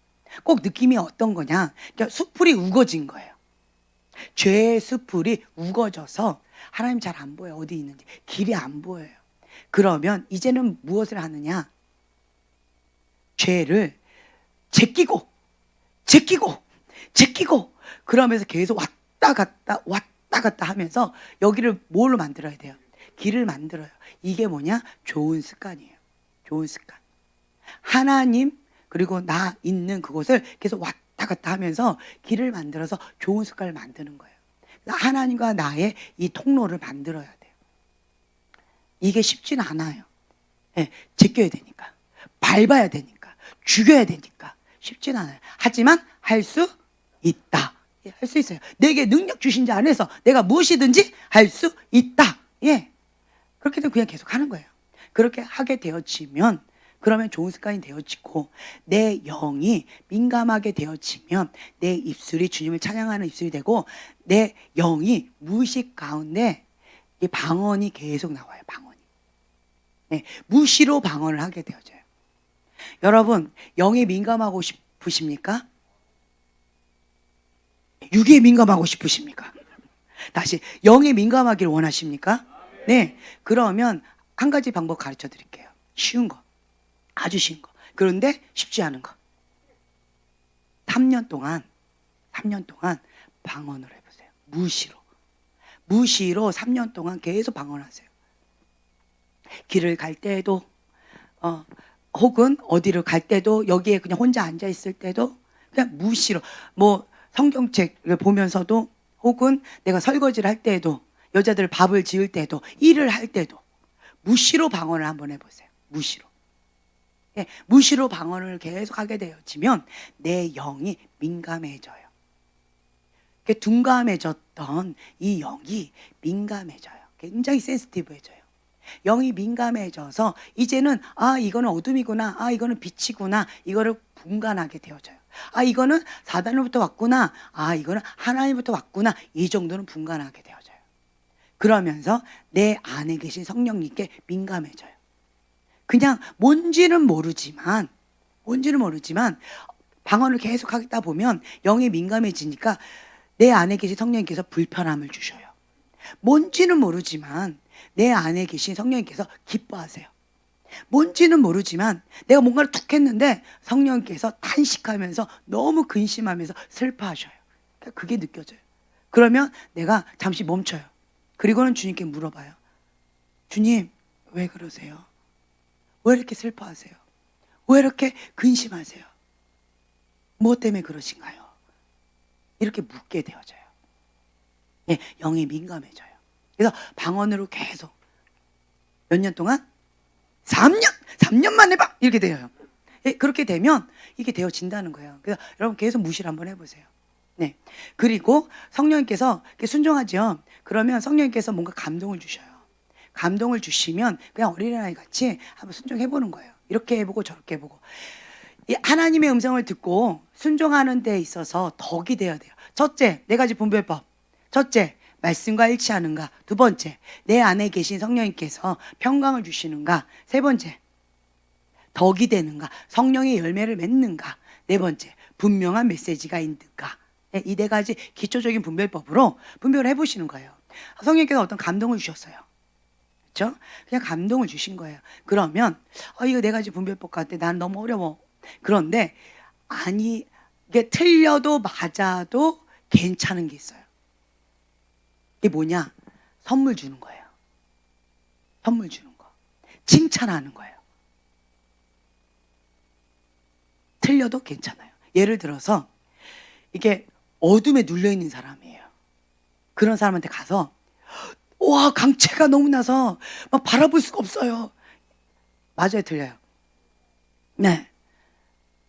S1: 꼭 느낌이 어떤 거냐? 그러니까 숯불이 우거진 거예요. 죄의 숯불이 우거져서 하나님 잘 안 보여요. 어디 있는지 길이 안 보여요. 그러면 이제는 무엇을 하느냐? 죄를 제끼고 제끼고 그러면서 계속 왔다 갔다 하면서 여기를 뭘로 만들어야 돼요? 길을 만들어요. 이게 뭐냐? 좋은 습관이에요. 좋은 습관. 하나님 그리고 나 있는 그곳을 계속 왔다 갔다 하면서 길을 만들어서 좋은 습관을 만드는 거예요. 하나님과 나의 이 통로를 만들어야 돼요. 이게 쉽지는 않아요. 네, 제껴야 되니까, 밟아야 되니까, 죽여야 되니까 쉽지는 않아요. 하지만 할 수 있다. 예, 할 수 있어요. 내게 능력 주신 자 안에서 내가 무엇이든지 할 수 있다. 예, 그렇게 되면 그냥 계속 하는 거예요. 그렇게 하게 되어지면 그러면 좋은 습관이 되어지고 내 영이 민감하게 되어지면 내 입술이 주님을 찬양하는 입술이 되고 내 영이 무의식 가운데 이 방언이 계속 나와요. 방언이. 네, 무시로 방언을 하게 되어져요. 여러분 영에 민감하고 싶으십니까? 육에 민감하고 싶으십니까? 다시 영에 민감하기를 원하십니까? 네, 그러면 한 가지 방법 가르쳐 드릴게요. 쉬운 거, 아주 쉬운 거. 그런데 쉽지 않은 거. 3년 동안 방언을 해보세요. 무시로 3년 동안 계속 방언하세요. 길을 갈 때도 혹은 어디를 갈 때도 여기에 그냥 혼자 앉아 있을 때도 그냥 무시로 뭐 성경책을 보면서도 혹은 내가 설거지를 할 때도 여자들 밥을 지을 때도 일을 할 때도 무시로 방언을 한번 해보세요. 무시로. 예, 무시로 방언을 계속 하게 되어지면 내 영이 민감해져요. 둔감해졌던 이 영이 민감해져요. 굉장히 센시티브해져요. 영이 민감해져서 이제는 이거는 어둠이구나, 이거는 빛이구나, 이거를 분간하게 되어져요. 이거는 사단으로부터 왔구나, 이거는 하나님부터 왔구나, 이 정도는 분간하게 되어져요. 그러면서 내 안에 계신 성령님께 민감해져요. 그냥 뭔지는 모르지만 방언을 계속 하다 보면 영이 민감해지니까 내 안에 계신 성령님께서 불편함을 주셔요. 뭔지는 모르지만 내 안에 계신 성령님께서 기뻐하세요. 뭔지는 모르지만 내가 뭔가를 툭 했는데 성령님께서 탄식하면서 너무 근심하면서 슬퍼하셔요. 그게 느껴져요. 그러면 내가 잠시 멈춰요. 그리고는 주님께 물어봐요. 주님, 왜 그러세요? 왜 이렇게 슬퍼하세요? 왜 이렇게 근심하세요? 무엇 때문에 그러신가요? 이렇게 묻게 되어져요. 예, 영이 민감해져요. 그래서 방언으로 계속 몇 년 동안? 3년만 해봐! 이렇게 돼요. 예, 그렇게 되면 이게 되어진다는 거예요. 그래서 여러분 계속 무시를 한번 해보세요. 네. 그리고 성령님께서 순종하죠. 그러면 성령님께서 뭔가 감동을 주셔요. 감동을 주시면 그냥 어린아이 같이 한번 순종해보는 거예요. 이렇게 해보고 저렇게 해보고. 이 하나님의 음성을 듣고 순종하는 데 있어서 덕이 되어야 돼요. 첫째, 4가지 분별법. 첫째, 말씀과 일치하는가. 두 번째, 내 안에 계신 성령님께서 평강을 주시는가. 세 번째, 덕이 되는가. 성령의 열매를 맺는가. 네 번째, 분명한 메시지가 있는가. 이 4가지 기초적인 분별법으로 분별을 해보시는 거예요. 성령님께서 어떤 감동을 주셨어요. 그렇죠? 그냥 감동을 주신 거예요. 그러면 이거 4가지 분별법 같아. 난 너무 어려워. 그런데 이게 틀려도 맞아도 괜찮은 게 있어요. 이게 뭐냐? 선물 주는 거예요. 선물 주는 거. 칭찬하는 거예요. 틀려도 괜찮아요. 예를 들어서 이게 어둠에 눌려있는 사람이에요. 그런 사람한테 가서 와, 강체가 너무 나서 막 바라볼 수가 없어요. 맞아요, 틀려요? 네.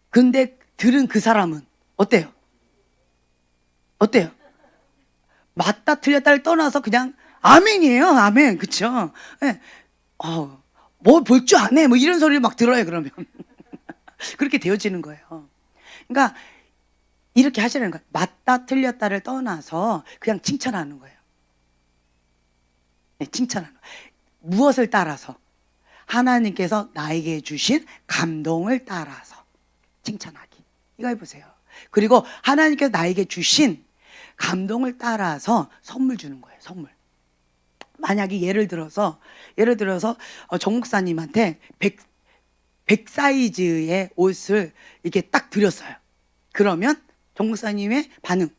S1: 근데 들은 그 사람은 어때요? 맞다 틀렸다를 떠나서 그냥 아멘이에요. 아멘. 그쵸? 네. 뭐 볼 줄 아네. 뭐 이런 소리를 막 들어요, 그러면. 그렇게 되어지는 거예요. 그러니까 이렇게 하시라는 거예요. 맞다 틀렸다를 떠나서 그냥 칭찬하는 거예요. 네, 칭찬하는 거예요. 무엇을 따라서? 하나님께서 나에게 주신 감동을 따라서 칭찬하기. 이거 해보세요. 그리고 하나님께서 나에게 주신 감동을 따라서 선물 주는 거예요. 선물. 만약에 예를 들어서 정 목사님한테 100 사이즈의 옷을 이렇게 딱 드렸어요. 그러면 정 목사님의 반응.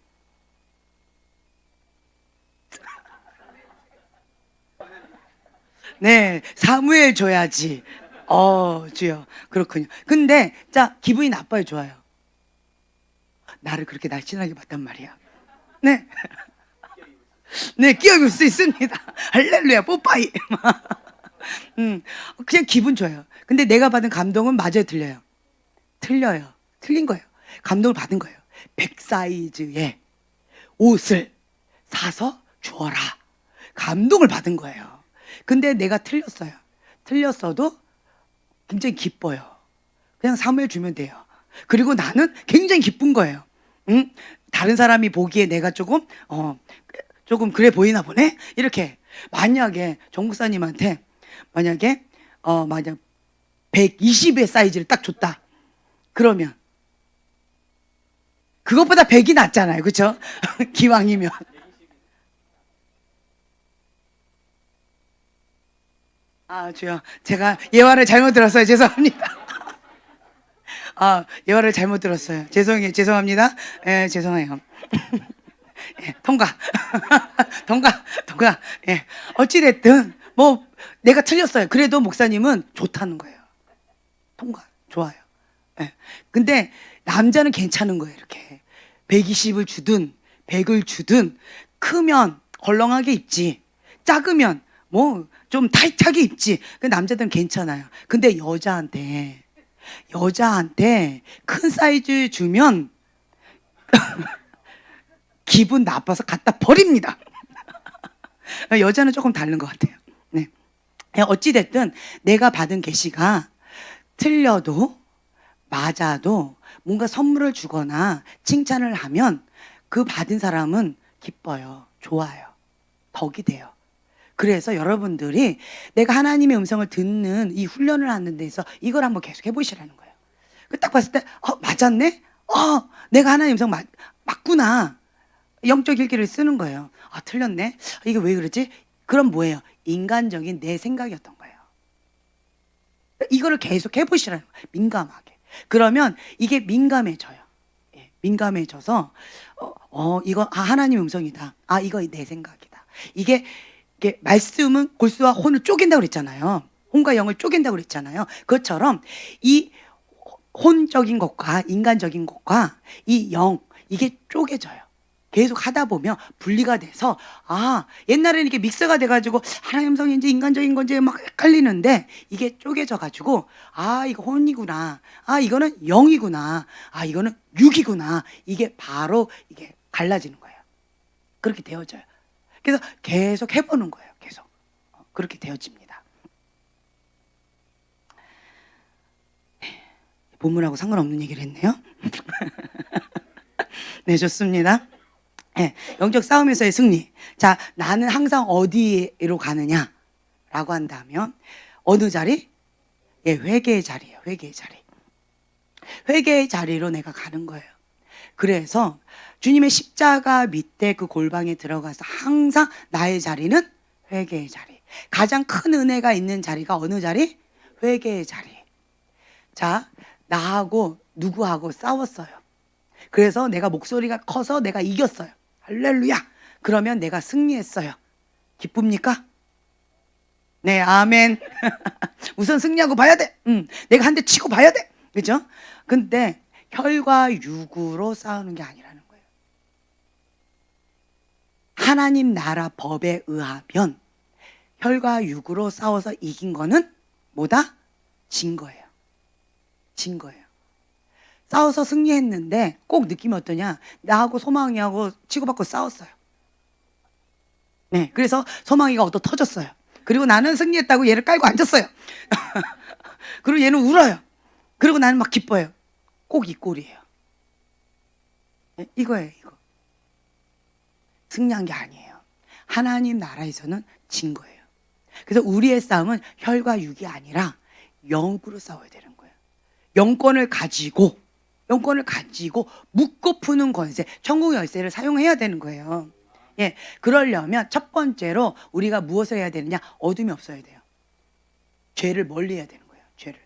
S1: 네, 사무엘 줘야지. 주여. 그렇군요. 근데 자, 기분이 나빠요, 좋아요? 나를 그렇게 날씬하게 봤단 말이야. 네. 네, 끼어입을 수 있습니다. 할렐루야, 뽀빠이. 그냥 기분 좋아요. 근데 내가 받은 감동은 맞아요, 틀려요? 틀려요. 틀린 거예요. 감동을 받은 거예요. 100 사이즈의 옷을 사서 주어라. 감동을 받은 거예요. 근데 내가 틀렸어요. 틀렸어도 굉장히 기뻐요. 그냥 사무엘 주면 돼요. 그리고 나는 굉장히 기쁜 거예요. 응? 다른 사람이 보기에 내가 조금 그래 보이나 보네? 이렇게. 만약에 정 목사님한테 만약 120의 사이즈를 딱 줬다. 그러면 그것보다 100이 낫잖아요. 그렇죠? 기왕이면. 주여. 제가 예화를 잘못 들었어요. 죄송합니다. 예화를 잘못 들었어요. 죄송합니다. 예, 죄송해요. 예, 통과. 통과. 예. 어찌됐든, 내가 틀렸어요. 그래도 목사님은 좋다는 거예요. 통과. 좋아요. 예. 근데 남자는 괜찮은 거예요. 이렇게. 120을 주든, 100을 주든, 크면 헐렁하게 입지. 작으면 좀 타이트하게 입지. 그 남자들은 괜찮아요. 근데 여자한테 큰 사이즈 주면 기분 나빠서 갖다 버립니다. 여자는 조금 다른 것 같아요. 네. 어찌됐든 내가 받은 계시가 틀려도 맞아도 뭔가 선물을 주거나 칭찬을 하면 그 받은 사람은 기뻐요. 좋아요. 덕이 돼요. 그래서 여러분들이 내가 하나님의 음성을 듣는 이 훈련을 하는 데서 이걸 한번 계속 해보시라는 거예요. 딱 봤을 때 맞았네? 내가 하나님의 음성 맞구나. 영적 일기를 쓰는 거예요. 틀렸네? 이게 왜 그러지? 그럼 뭐예요? 인간적인 내 생각이었던 거예요. 이거를 계속 해보시라는 거예요. 민감하게. 그러면 이게 민감해져요. 예, 민감해져서 이거 하나님의 음성이다. 이거 내 생각이다. 이게 말씀은 골수와 혼을 쪼갠다고 그랬잖아요. 혼과 영을 쪼갠다고 그랬잖아요. 그것처럼 이 혼적인 것과 인간적인 것과 이 영, 이게 쪼개져요. 계속 하다 보면 분리가 돼서 옛날에는 이게 믹스가 돼가지고 하나님의 음성인지 인간적인 건지 막 헷갈리는데 이게 쪼개져가지고 이거 혼이구나, 이거는 영이구나, 이거는 육이구나, 이게 바로 이게 갈라지는 거예요. 그렇게 되어져요. 그래서 계속 해보는 거예요. 계속 그렇게 되어집니다. 본문하고 상관없는 얘기를 했네요. 네, 좋습니다. 네, 영적 싸움에서의 승리. 자, 나는 항상 어디로 가느냐라고 한다면 어느 자리? 예, 회개의 자리예요. 회개의 자리. 회개의 자리로 내가 가는 거예요. 그래서 주님의 십자가 밑에 그 골방에 들어가서 항상 나의 자리는 회개의 자리. 가장 큰 은혜가 있는 자리가 어느 자리? 회개의 자리. 자, 나하고 누구하고 싸웠어요. 그래서 내가 목소리가 커서 내가 이겼어요. 할렐루야. 그러면 내가 승리했어요. 기쁩니까? 네, 아멘. 우선 승리하고 봐야 돼. 내가 한 대 치고 봐야 돼. 그죠? 근데 혈과 육으로 싸우는 게 아니라는 거예요. 하나님 나라 법에 의하면 혈과 육으로 싸워서 이긴 거는 뭐다? 진 거예요. 진 거예요. 싸워서 승리했는데 꼭 느낌이 어떠냐? 나하고 소망이하고 치고받고 싸웠어요. 네, 그래서 소망이가 얻어 터졌어요. 그리고 나는 승리했다고 얘를 깔고 앉았어요. 그리고 얘는 울어요. 그리고 나는 막 기뻐요. 꼭 이 꼴이에요. 네, 이거예요, 이거. 승리한 게 아니에요. 하나님 나라에서는 진 거예요. 그래서 우리의 싸움은 혈과 육이 아니라 영으로 싸워야 되는 거예요. 영권을 가지고 묶고 푸는 권세, 천국 열쇠를 사용해야 되는 거예요. 예, 그러려면 첫 번째로 우리가 무엇을 해야 되느냐? 어둠이 없어야 돼요. 죄를 멀리 해야 되는 거예요. 죄를.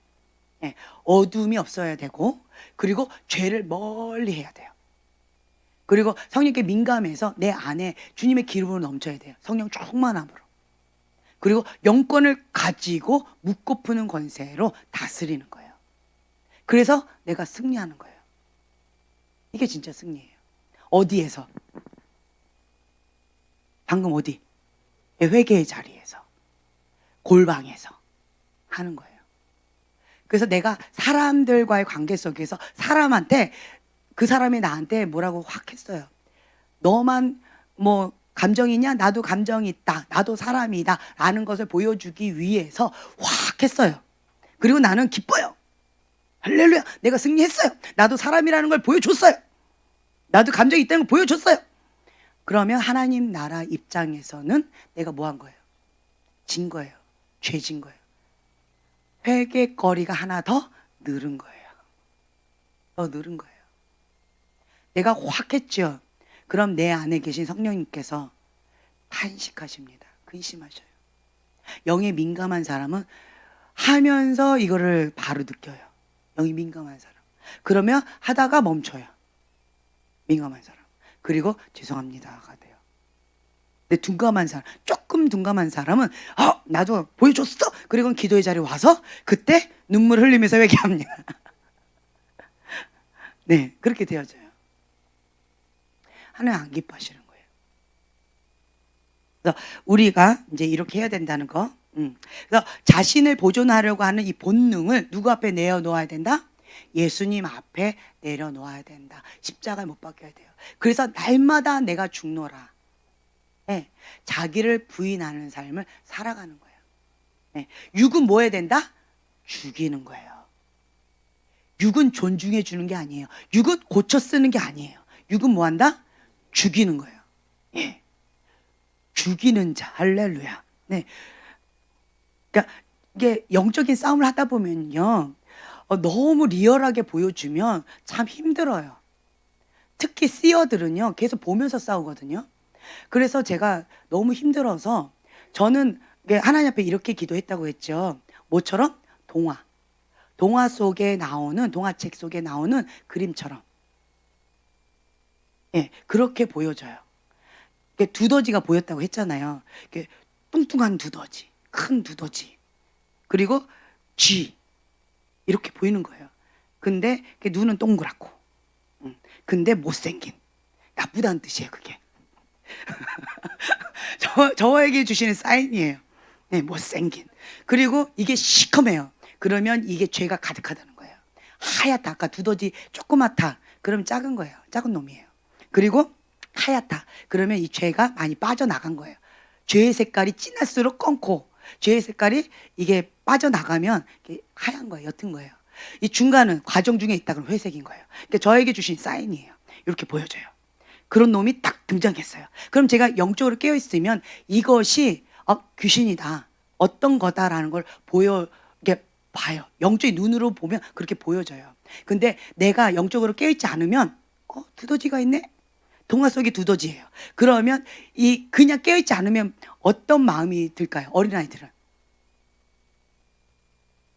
S1: 예, 어둠이 없어야 되고, 그리고 죄를 멀리 해야 돼요. 그리고 성령께 민감해서 내 안에 주님의 기름으로 넘쳐야 돼요. 성령 충만함으로. 그리고 영권을 가지고 묻고 푸는 권세로 다스리는 거예요. 그래서 내가 승리하는 거예요. 이게 진짜 승리예요. 어디에서? 방금 어디? 회개의 자리에서, 골방에서 하는 거예요. 그래서 내가 사람들과의 관계 속에서 사람한테, 그 사람이 나한테 뭐라고 확 했어요. 너만 뭐 감정이냐? 나도 감정이 있다. 나도 사람이다. 라는 것을 보여주기 위해서 확 했어요. 그리고 나는 기뻐요. 할렐루야. 내가 승리했어요. 나도 사람이라는 걸 보여줬어요. 나도 감정이 있다는 걸 보여줬어요. 그러면 하나님 나라 입장에서는 내가 뭐 한 거예요? 진 거예요. 죄진 거예요. 회개거리가 하나 더 늘은 거예요. 더 늘은 거예요. 내가 확 했죠. 그럼 내 안에 계신 성령님께서 탄식하십니다. 근심하셔요. 영에 민감한 사람은 하면서 이거를 바로 느껴요. 영이 민감한 사람. 그러면 하다가 멈춰요. 민감한 사람. 그리고 죄송합니다가 돼요. 근데 둔감한 사람, 조금 둔감한 사람은 나도 보여줬어. 그리고 기도의 자리에 와서 그때 눈물 흘리면서 회개합니다. 네, 그렇게 되어져요. 하나님 안 기뻐하시는 거예요. 그래서 우리가 이제 이렇게 해야 된다는 거. 그래서 자신을 보존하려고 하는 이 본능을 누구 앞에 내어놓아야 된다? 예수님 앞에 내려놓아야 된다. 십자가에 못 박혀야 돼요. 그래서 날마다 내가 죽노라. 네, 자기를 부인하는 삶을 살아가는 거예요. 네, 육은 뭐 해야 된다? 죽이는 거예요. 육은 존중해 주는 게 아니에요. 육은 고쳐 쓰는 게 아니에요. 육은 뭐 한다? 죽이는 거예요. 예. 죽이는 자. 할렐루야. 네. 그러니까 이게 영적인 싸움을 하다 보면요. 너무 리얼하게 보여주면 참 힘들어요. 특히 씨어들은요. 계속 보면서 싸우거든요. 그래서 제가 너무 힘들어서 저는 하나님 앞에 이렇게 기도했다고 했죠. 뭐처럼? 동화 속에 나오는, 동화책 속에 나오는 그림처럼. 예, 그렇게 보여져요. 두더지가 보였다고 했잖아요. 뚱뚱한 두더지, 큰 두더지, 그리고 쥐 이렇게 보이는 거예요. 근데 눈은 동그랗고, 근데 못생긴, 나쁘다는 뜻이에요. 그게 저에게 주시는 사인이에요. 네, 못생긴. 그리고 이게 시커매요. 그러면 이게 죄가 가득하다는 거예요. 하얗다. 아까 두더지 조그맣다. 그러면 작은 거예요. 작은 놈이에요. 그리고 하얗다. 그러면 이 죄가 많이 빠져나간 거예요. 죄의 색깔이 진할수록 검고, 죄의 색깔이 이게 빠져나가면 이게 하얀 거예요. 옅은 거예요. 이 중간은 과정 중에 있다 그러면 회색인 거예요. 그러니까 저에게 주신 사인이에요. 이렇게 보여져요. 그런 놈이 딱 등장했어요. 그럼 제가 영적으로 깨어있으면 이것이 귀신이다. 어떤 거다라는 걸 봐요. 영적인 눈으로 보면 그렇게 보여져요. 근데 내가 영적으로 깨어있지 않으면 두더지가 있네? 동화 속의 두더지예요. 그러면 그냥 깨어있지 않으면 어떤 마음이 들까요? 어린아이들은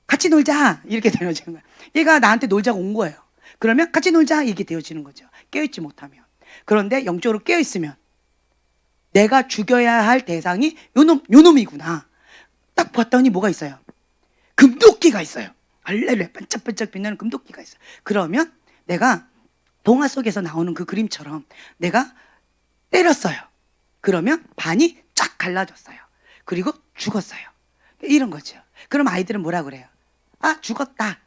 S1: 같이 놀자 이렇게 되어지는 거예요. 얘가 나한테 놀자고 온 거예요. 그러면 같이 놀자 이렇게 되어지는 거죠. 깨어있지 못하면. 그런데 영적으로 깨어있으면 내가 죽여야 할 대상이 요놈이구나. 딱 봤더니 뭐가 있어요? 금도끼가 있어요. 할렐루야. 반짝반짝 빛나는 금도끼가 있어요. 그러면 내가 동화 속에서 나오는 그 그림처럼 내가 때렸어요. 그러면 반이 쫙 갈라졌어요. 그리고 죽었어요. 이런 거죠. 그럼 아이들은 뭐라 그래요? 죽었다.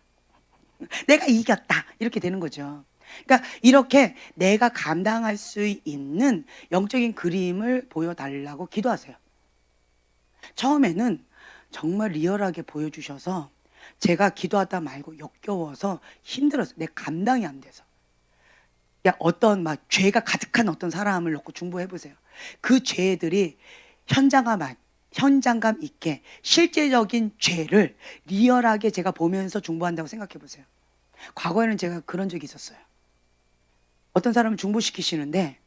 S1: 내가 이겼다. 이렇게 되는 거죠. 그러니까 이렇게 내가 감당할 수 있는 영적인 그림을 보여달라고 기도하세요. 처음에는 정말 리얼하게 보여주셔서 제가 기도하다 말고 역겨워서 힘들었어요. 내 감당이 안 돼서. 어떤 죄가 가득한 어떤 사람을 놓고 중보해 보세요. 그 죄들이 현장감 있게 실제적인 죄를 리얼하게 제가 보면서 중보한다고 생각해 보세요. 과거에는 제가 그런 적이 있었어요. 어떤 사람을 중보시키시는데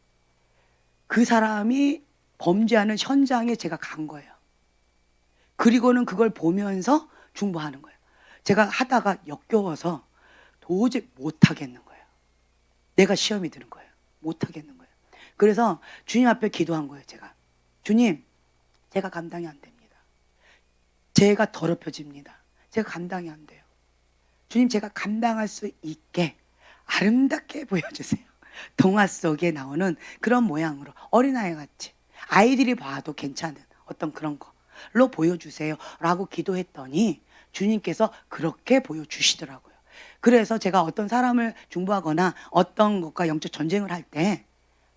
S1: 그 사람이 범죄하는 현장에 제가 간 거예요. 그리고는 그걸 보면서 중보하는 거예요. 제가 하다가 역겨워서 도저히 못 하겠는 거예요. 내가 시험이 드는 거예요. 못 하겠는 거예요. 그래서 주님 앞에 기도한 거예요. 제가 주님, 제가 감당이 안 됩니다. 제가 더럽혀집니다. 제가 감당이 안 돼요. 주님, 제가 감당할 수 있게 아름답게 보여주세요. 동화 속에 나오는 그런 모양으로 어린아이 같이 아이들이 봐도 괜찮은 어떤 그런 걸로 보여주세요 라고 기도했더니 주님께서 그렇게 보여주시더라고요. 그래서 제가 어떤 사람을 중보하거나 어떤 것과 영적 전쟁을 할 때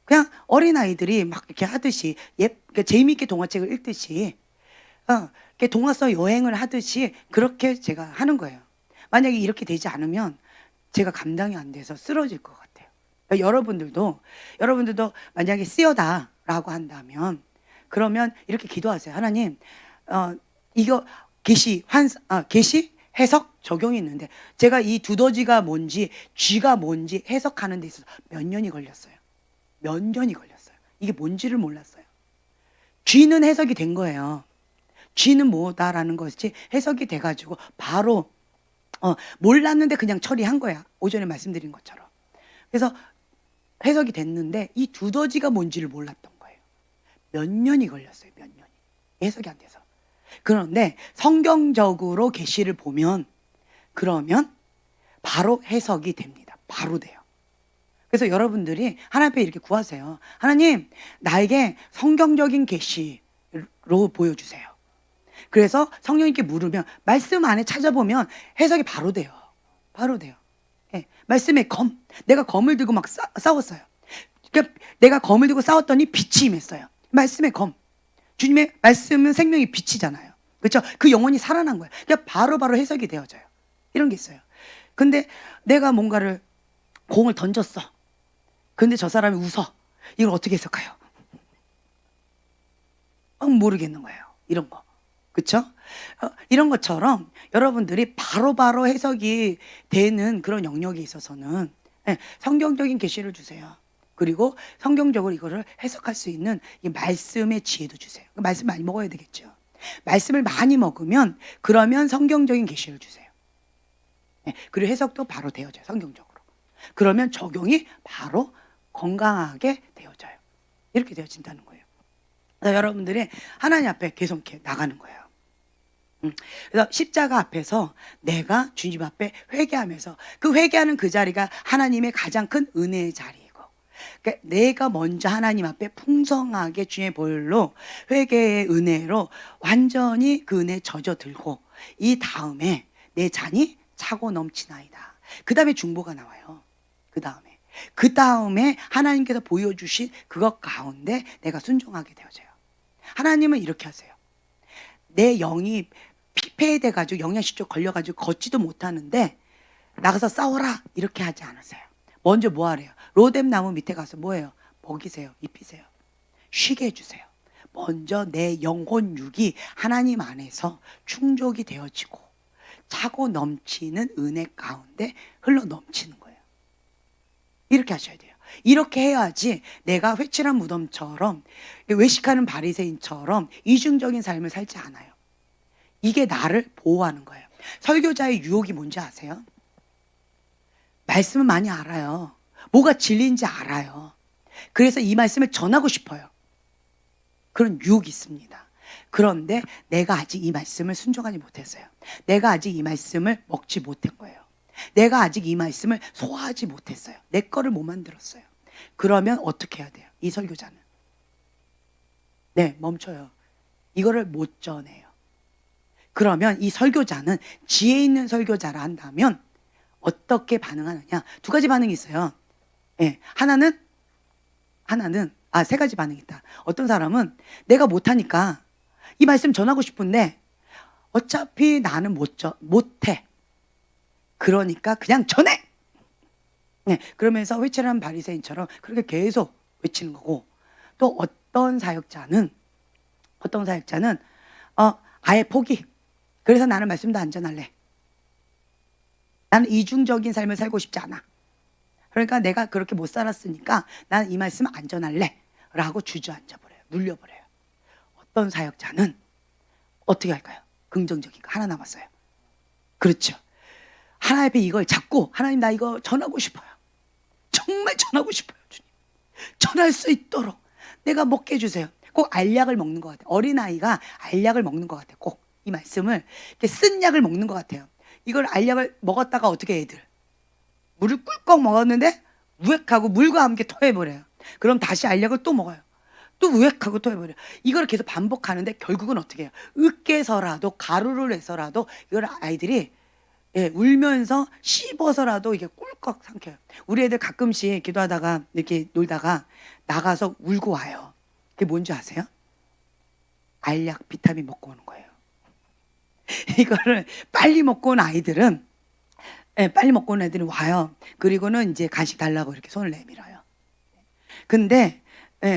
S1: 그냥 어린아이들이 막 이렇게 하듯이 재미있게 동화책을 읽듯이 이렇게 동화 속 여행을 하듯이 그렇게 제가 하는 거예요. 만약에 이렇게 되지 않으면 제가 감당이 안 돼서 쓰러질 것 같아요. 그러니까 여러분들도 만약에 쓰여다라고 한다면 그러면 이렇게 기도하세요. 하나님, 이거 계시 해석 적용이 있는데 제가 이 두더지가 뭔지 쥐가 뭔지 해석하는 데 있어서 몇 년이 걸렸어요. 몇 년이 걸렸어요. 이게 뭔지를 몰랐어요. 쥐는 해석이 된 거예요. 쥐는 뭐다라는 것이 해석이 돼가지고 바로 몰랐는데 그냥 처리한 거야. 오전에 말씀드린 것처럼. 그래서 해석이 됐는데 이 두더지가 뭔지를 몰랐던 거예요. 몇 년이 걸렸어요. 몇 년이. 해석이 안 돼서. 그런데 성경적으로 계시를 보면 그러면 바로 해석이 됩니다. 바로 돼요. 그래서 여러분들이 하나님 앞에 이렇게 구하세요. 하나님, 나에게 성경적인 계시로 보여주세요. 그래서 성령님께 물으면 말씀 안에 찾아보면 해석이 바로 돼요. 바로 돼요. 네. 말씀의 검. 내가 검을 들고 막 싸웠어요. 그러니까 내가 검을 들고 싸웠더니 빛이 임했어요. 말씀의 검. 주님의 말씀은 생명의 빛이잖아요. 그렇죠? 그 영혼이 살아난 거예요. 그러니까 바로바로 해석이 되어져요. 이런 게 있어요. 근데 내가 뭔가를 공을 던졌어. 근데 저 사람이 웃어. 이걸 어떻게 해석해요? 모르겠는 거예요. 이런 거. 그렇죠? 이런 것처럼 여러분들이 바로바로 해석이 되는 그런 영역에 있어서는 성경적인 계시를 주세요. 그리고 성경적으로 이거를 해석할 수 있는 이 말씀의 지혜도 주세요. 말씀 많이 먹어야 되겠죠. 말씀을 많이 먹으면 그러면 성경적인 계시를 주세요. 그리고 해석도 바로 되어져요. 성경적으로. 그러면 적용이 바로 건강하게 되어져요. 이렇게 되어진다는 거예요. 그래서 여러분들이 하나님 앞에 계속 이렇게 나가는 거예요. 그래서 십자가 앞에서 내가 주님 앞에 회개하면서 그 회개하는 그 자리가 하나님의 가장 큰 은혜의 자리이고, 그러니까 내가 먼저 하나님 앞에 풍성하게 주의 보혈로 회개의 은혜로 완전히 그 은혜에 젖어들고 이 다음에 내 잔이 차고 넘치나이다. 그 다음에 중보가 나와요. 그 다음에 하나님께서 보여주신 그것 가운데 내가 순종하게 되어져요. 하나님은 이렇게 하세요. 내 영이 피폐해돼가지고 영양실조 걸려가지고 걷지도 못하는데 나가서 싸워라 이렇게 하지 않으세요. 먼저 뭐 하래요? 로뎀 나무 밑에 가서 뭐해요? 먹이세요. 입히세요. 쉬게 해주세요. 먼저 내 영혼 육이 하나님 안에서 충족이 되어지고 차고 넘치는 은혜 가운데 흘러 넘치는 거예요. 이렇게 하셔야 돼요. 이렇게 해야지 내가 회칠한 무덤처럼 외식하는 바리새인처럼 이중적인 삶을 살지 않아요. 이게 나를 보호하는 거예요. 설교자의 유혹이 뭔지 아세요? 말씀은 많이 알아요. 뭐가 진리인지 알아요. 그래서 이 말씀을 전하고 싶어요. 그런 유혹이 있습니다. 그런데 내가 아직 이 말씀을 순종하지 못했어요. 내가 아직 이 말씀을 먹지 못한 거예요. 내가 아직 이 말씀을 소화하지 못했어요. 내 거를 못 만들었어요. 그러면 어떻게 해야 돼요? 이 설교자는 멈춰요. 이거를 못 전해요. 그러면 이 설교자는 지혜 있는 설교자라 한다면 어떻게 반응하느냐? 두 가지 반응이 있어요. 하나는 세 가지 반응이 있다. 어떤 사람은 내가 못하니까 이 말씀 전하고 싶은데 어차피 나는 못해. 그러니까 그냥 전해. 그러면서 회칠한 바리새인처럼 그렇게 계속 외치는 거고, 또 어떤 사역자는 아예 포기. 그래서 나는 말씀도 안 전할래. 나는 이중적인 삶을 살고 싶지 않아. 그러니까 내가 그렇게 못 살았으니까 나는 이 말씀 안 전할래 라고 주저앉아버려요. 눌려버려요. 어떤 사역자는 어떻게 할까요? 긍정적인 거 하나 남았어요. 그렇죠. 하나님 앞에 이걸 잡고 하나님 나 이거 전하고 싶어요. 정말 전하고 싶어요. 주님. 전할 수 있도록 내가 먹게 해주세요. 꼭 알약을 먹는 것 같아요. 어린아이가 알약을 먹는 것 같아요. 꼭 이 말씀을 이렇게 쓴 약을 먹는 것 같아요. 이걸 알약을 먹었다가 어떻게 해, 애들 물을 꿀꺽 먹었는데 우액하고 물과 함께 토해버려요. 그럼 다시 알약을 또 먹어요. 또 우액하고 토해버려요. 이걸 계속 반복하는데 결국은 어떻게 해요? 으깨서라도 가루를 내서라도 이걸 아이들이 울면서 씹어서라도 이게 꿀꺽 삼켜요. 우리 애들 가끔씩 기도하다가 이렇게 놀다가 나가서 울고 와요. 그게 뭔지 아세요? 알약 비타민 먹고 오는 거예요. 이거를 빨리 먹고 온 아이들은 빨리 먹고 온 애들이 와요. 그리고는 이제 간식 달라고 이렇게 손을 내밀어요. 근데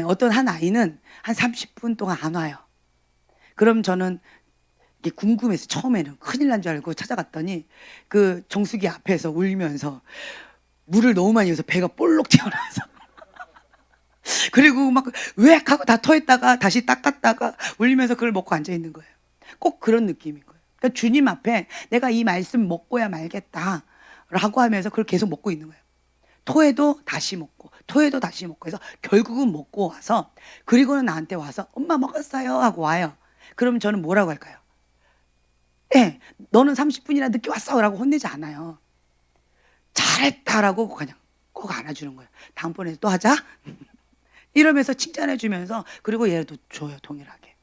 S1: 어떤 한 아이는 한 30분 동안 안 와요. 그럼 저는 이게 궁금해서 처음에는 큰일 난 줄 알고 찾아갔더니 그 정수기 앞에서 울면서 물을 너무 많이 줘서 배가 볼록 튀어나와서 그리고 막 으액하고 다 토했다가 다시 닦았다가 울면서 그걸 먹고 앉아 있는 거예요. 꼭 그런 느낌인 거예요. 그러니까 주님 앞에 내가 이 말씀 먹고야 말겠다 라고 하면서 그걸 계속 먹고 있는 거예요. 토해도 다시 먹고 토해도 다시 먹고 해서 결국은 먹고 와서 그리고는 나한테 와서 엄마 먹었어요 하고 와요. 그럼 저는 뭐라고 할까요? 너는 30분이나 늦게 왔어 라고 혼내지 않아요. 잘했다라고 그냥 꼭 안아주는 거예요. 다음번에 또 하자 이러면서 칭찬해 주면서 그리고 얘도 줘요. 동일하게.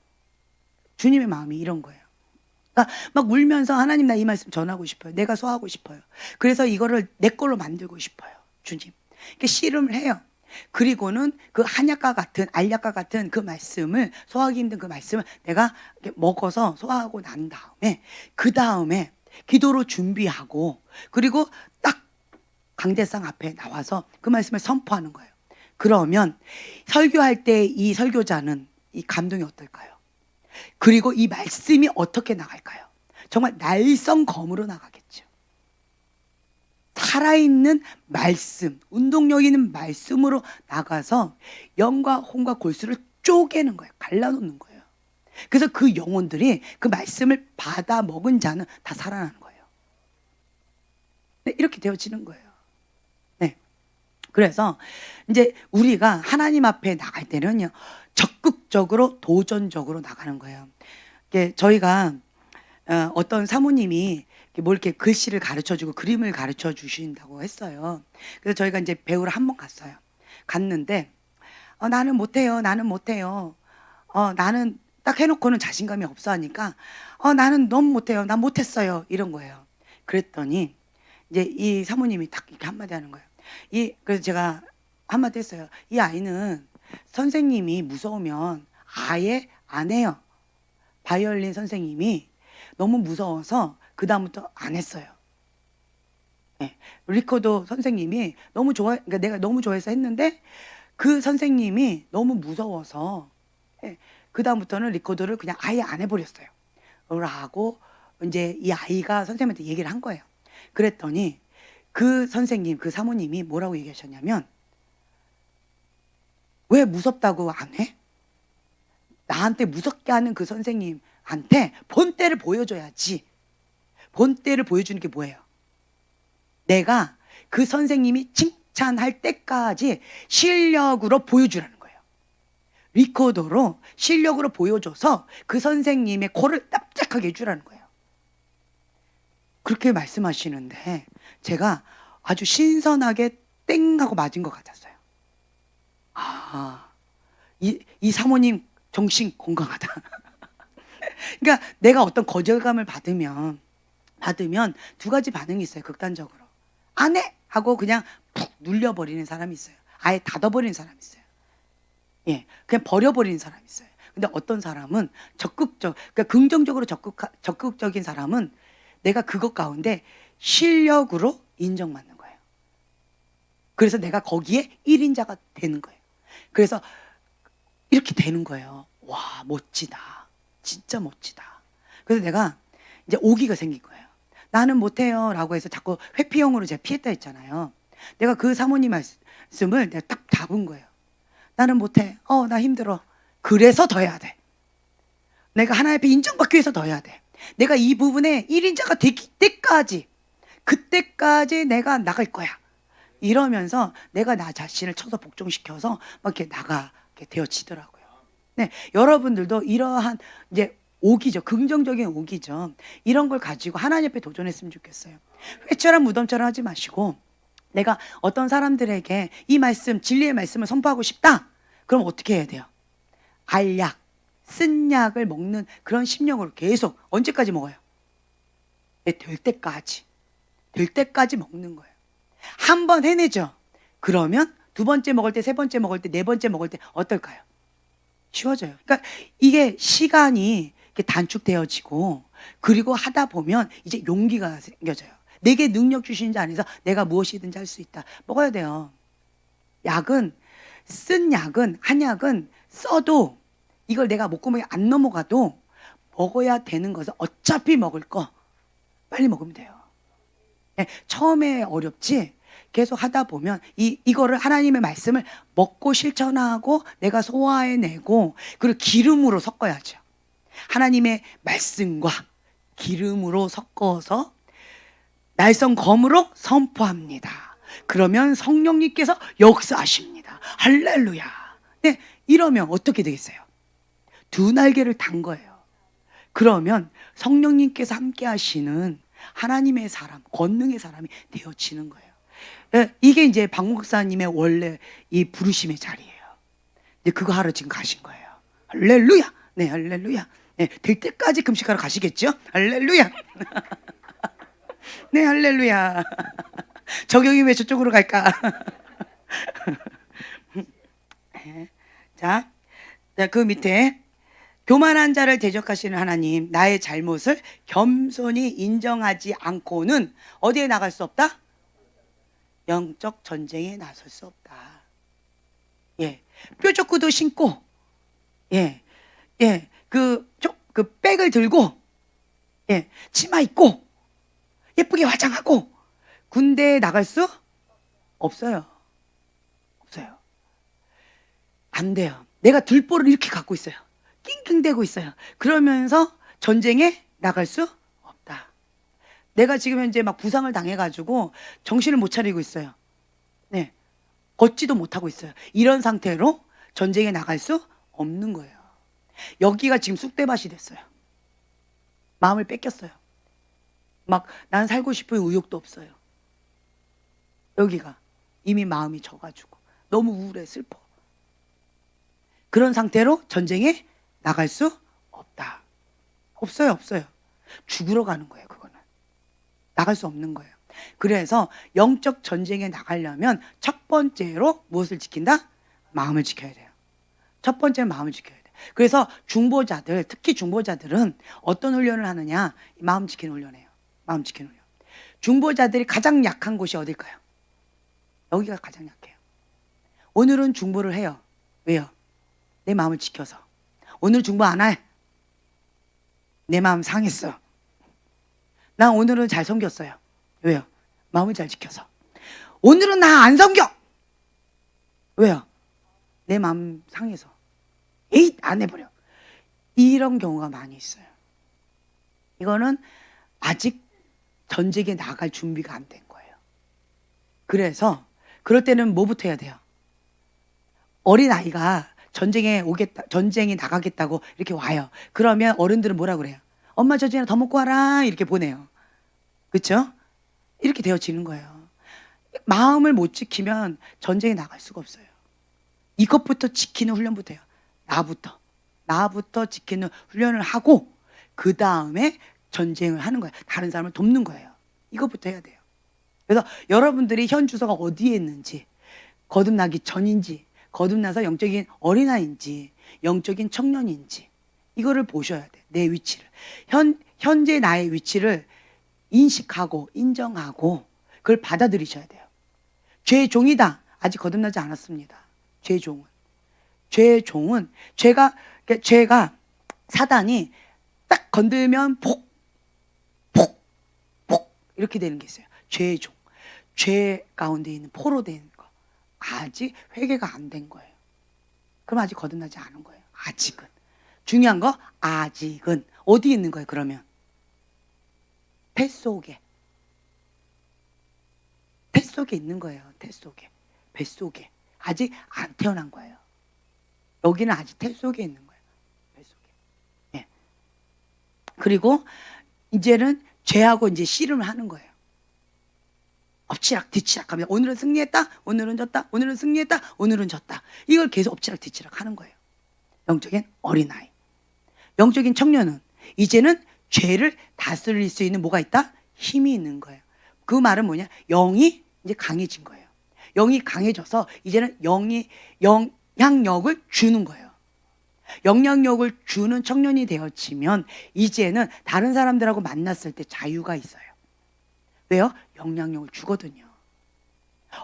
S1: 주님의 마음이 이런 거예요. 그러니까 막 울면서 하나님 나 이 말씀 전하고 싶어요. 내가 소화하고 싶어요. 그래서 이거를 내 걸로 만들고 싶어요. 주님. 이렇게 씨름을 해요. 그리고는 그 한약과 같은 알약과 같은 그 말씀을 소화하기 힘든 그 말씀을 내가 이렇게 먹어서 소화하고 난 다음에 그 다음에 기도로 준비하고 그리고 딱 강대상 앞에 나와서 그 말씀을 선포하는 거예요. 그러면 설교할 때 이 설교자는 이 감동이 어떨까요? 그리고 이 말씀이 어떻게 나갈까요? 정말 날성검으로 나가겠죠. 살아있는 말씀, 운동력 있는 말씀으로 나가서 영과 혼과 골수를 쪼개는 거예요. 갈라놓는 거예요. 그래서 그 영혼들이 그 말씀을 받아 먹은 자는 다 살아나는 거예요. 네, 이렇게 되어지는 거예요. 네. 그래서 이제 우리가 하나님 앞에 나갈 때는요, 적극적으로 도전적으로 나가는 거예요. 저희가 어떤 사모님이 뭘 이렇게 글씨를 가르쳐주고 그림을 가르쳐 주신다고 했어요. 그래서 저희가 이제 배우러 한 번 갔어요. 갔는데 나는 못해요. 나는 못해요. 나는 딱 해놓고는 자신감이 없어 하니까 나는 너무 못해요. 난 못했어요. 이런 거예요. 그랬더니 이제 이 사모님이 딱 이렇게 한마디 하는 거예요. 그래서 제가 한마디 했어요. 이 아이는 선생님이 무서우면 아예 안 해요. 바이올린 선생님이 너무 무서워서 그 다음부터 안 했어요. 리코더 선생님이 너무 그러니까 내가 너무 좋아해서 했는데 그 선생님이 너무 무서워서 그 다음부터는 리코더를 그냥 아예 안 해버렸어요. 라고 이제 이 아이가 선생님한테 얘기를 한 거예요. 그랬더니 그 선생님, 그 사모님이 뭐라고 얘기하셨냐면 왜 무섭다고 안 해? 나한테 무섭게 하는 그 선생님한테 본때를 보여줘야지. 본때를 보여주는 게 뭐예요? 내가 그 선생님이 칭찬할 때까지 실력으로 보여주라는 거예요. 리코더로 실력으로 보여줘서 그 선생님의 코를 납작하게 해주라는 거예요. 그렇게 말씀하시는데 제가 아주 신선하게 땡 하고 맞은 것 같았어요. 이 사모님 정신 건강하다. 그러니까 내가 어떤 거절감을 받으면 두 가지 반응이 있어요. 극단적으로 안 해! 하고 그냥 푹 눌려버리는 사람이 있어요. 아예 닫아버리는 사람이 있어요. 그냥 버려버리는 사람이 있어요. 근데 어떤 사람은 그러니까 긍정적으로 적극적인 사람은 내가 그것 가운데 실력으로 인정받는 거예요. 그래서 내가 거기에 1인자가 되는 거예요. 그래서 이렇게 되는 거예요. 와, 멋지다. 진짜 멋지다. 그래서 내가 이제 오기가 생긴 거예요. 나는 못해요 라고 해서 자꾸 회피형으로 제가 피했다 했잖아요. 내가 그 사모님 말씀을 내가 딱 잡은 거예요. 나는 못해. 나 힘들어. 그래서 더 해야 돼. 내가 하나님 앞에 인정받기 위해서 더 해야 돼. 내가 이 부분에 1인자가 되기 때까지 그때까지 내가 나갈 거야. 이러면서 내가 나 자신을 쳐서 복종시켜서 막 이렇게 나가게 되어지더라고요. 네, 여러분들도 이러한 이제 오기죠. 긍정적인 오기죠. 이런 걸 가지고 하나님 앞에 도전했으면 좋겠어요. 회처럼 무덤처럼 하지 마시고, 내가 어떤 사람들에게 이 말씀, 진리의 말씀을 선포하고 싶다. 그럼 어떻게 해야 돼요? 알약, 쓴 약을 먹는 그런 심령으로 계속 언제까지 먹어요? 네, 될 때까지 먹는 거예요. 한 번 해내죠. 그러면 두 번째 먹을 때, 세 번째 먹을 때, 네 번째 먹을 때 어떨까요? 쉬워져요. 그러니까 이게 시간이 이렇게 단축되어지고, 그리고 하다 보면 이제 용기가 생겨져요. 내게 능력 주신 자 안에서 내가 무엇이든지 할 수 있다. 먹어야 돼요. 약은, 쓴 약은, 한약은 써도 이걸 내가 목구멍에 안 넘어가도 먹어야 되는 것은 어차피 먹을 거 빨리 먹으면 돼요. 네, 처음에 어렵지 계속 하다 보면 이거를 하나님의 말씀을 먹고 실천하고 내가 소화해내고, 그리고 기름으로 섞어야죠. 하나님의 말씀과 기름으로 섞어서 날성검으로 선포합니다. 그러면 성령님께서 역사하십니다. 할렐루야. 네, 이러면 어떻게 되겠어요? 두 날개를 단 거예요. 그러면 성령님께서 함께 하시는 하나님의 사람, 권능의 사람이 되어지는 거예요. 이게 이제 박 목사님의 원래 이 부르심의 자리예요. 이제 그거 하러 지금 가신 거예요. 할렐루야. 네, 할렐루야. 네, 될 때까지 금식하러 가시겠죠? 할렐루야. 네, 할렐루야. 적용이 왜 저쪽으로 갈까? 자, 그 밑에 교만한 자를 대적하시는 하나님, 나의 잘못을 겸손히 인정하지 않고는 어디에 나갈 수 없다? 영적 전쟁에 나설 수 없다. 예, 뾰족구도 신고, 그 백을 들고, 치마 입고, 예쁘게 화장하고, 군대에 나갈 수 없어요. 없어요. 안 돼요. 내가 들보를 이렇게 갖고 있어요. 낑낑대고 있어요. 그러면서 전쟁에 나갈 수 없다. 내가 지금 현재 막 부상을 당해가지고 정신을 못 차리고 있어요. 네, 걷지도 못하고 있어요. 이런 상태로 전쟁에 나갈 수 없는 거예요. 여기가 지금 쑥대밭이 됐어요. 마음을 뺏겼어요. 막 난 살고 싶은 의욕도 없어요. 여기가 이미 마음이 져가지고 너무 우울해, 슬퍼. 그런 상태로 전쟁에 나갈 수 없다. 없어요, 없어요. 죽으러 가는 거예요, 그거는. 나갈 수 없는 거예요. 그래서 영적 전쟁에 나가려면 첫 번째로 무엇을 지킨다? 마음을 지켜야 돼요. 첫 번째는 마음을 지켜야 돼요. 그래서 중보자들, 특히 중보자들은 어떤 훈련을 하느냐? 마음 지키는 훈련이에요. 마음 지키는 훈련. 중보자들이 가장 약한 곳이 어딜까요? 여기가 가장 약해요. 오늘은 중보를 해요. 왜요? 내 마음을 지켜서. 오늘 중보 안 해. 내 마음 상했어. 나 오늘은 잘 섬겼어요. 왜요? 마음을 잘 지켜서. 오늘은 나 안 섬겨. 왜요? 내 마음 상해서. 에잇, 안 해버려. 이런 경우가 많이 있어요. 이거는 아직 전쟁에 나갈 준비가 안 된 거예요. 그래서 그럴 때는 뭐부터 해야 돼요? 어린아이가 전쟁에 나가겠다고 이렇게 와요. 그러면 어른들은 뭐라 그래요? 엄마 저녁에 더 먹고 와라, 이렇게 보내요. 그렇죠? 이렇게 되어지는 거예요. 마음을 못 지키면 전쟁에 나갈 수가 없어요. 이것부터 지키는 훈련부터 해요. 나부터 지키는 훈련을 하고, 그 다음에 전쟁을 하는 거예요. 다른 사람을 돕는 거예요. 이것부터 해야 돼요. 그래서 여러분들이 현 주소가 어디에 있는지, 거듭나기 전인지, 거듭나서 영적인 어린아이인지, 영적인 청년인지, 이거를 보셔야 돼. 내 위치를. 현재 나의 위치를 인식하고 인정하고 그걸 받아들이셔야 돼요. 죄의 종이다. 아직 거듭나지 않았습니다. 죄의 종은 죄가 사단이 딱 건들면 폭 이렇게 되는 게 있어요. 죄의 종. 죄 가운데 있는 포로 된 거. 아직 회개가 안 된 거예요. 그럼 아직 거듭나지 않은 거예요. 아직은. 중요한 거 아직은. 어디에 있는 거예요, 그러면? 뱃속에 속에 있는 거예요. 태 속에, 뱃속에. 아직 안 태어난 거예요. 여기는 아직 태 속에 있는 거예요. 뱃속에. 예. 그리고 이제는 죄하고 이제 씨름을 하는 거예요. 엎치락 뒤치락 하면 오늘은 승리했다, 오늘은 졌다, 오늘은 승리했다, 오늘은 졌다. 이걸 계속 엎치락 뒤치락 하는 거예요. 영적인 어린아이. 영적인 청년은 이제는 죄를 다스릴 수 있는 뭐가 있다? 힘이 있는 거예요. 그 말은 뭐냐? 영이 이제 강해진 거예요. 영이 강해져서 이제는 영이 영향력을 주는 거예요. 영향력을 주는 청년이 되어지면 이제는 다른 사람들하고 만났을 때 자유가 있어요. 왜요? 영향력을 주거든요.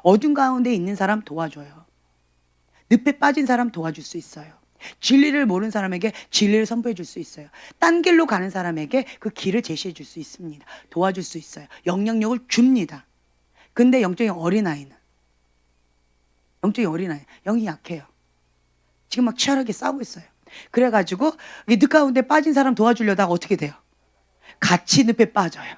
S1: 어둠 가운데 있는 사람 도와줘요. 늪에 빠진 사람 도와줄 수 있어요. 진리를 모르는 사람에게 진리를 선포해 줄 수 있어요. 딴 길로 가는 사람에게 그 길을 제시해 줄 수 있습니다. 도와줄 수 있어요. 영향력을 줍니다. 근데 영적인 어린아이는 영이 약해요. 지금 막 치열하게 싸우고 있어요. 그래가지고 이 늪 가운데 빠진 사람 도와주려다가 어떻게 돼요? 같이 늪에 빠져요.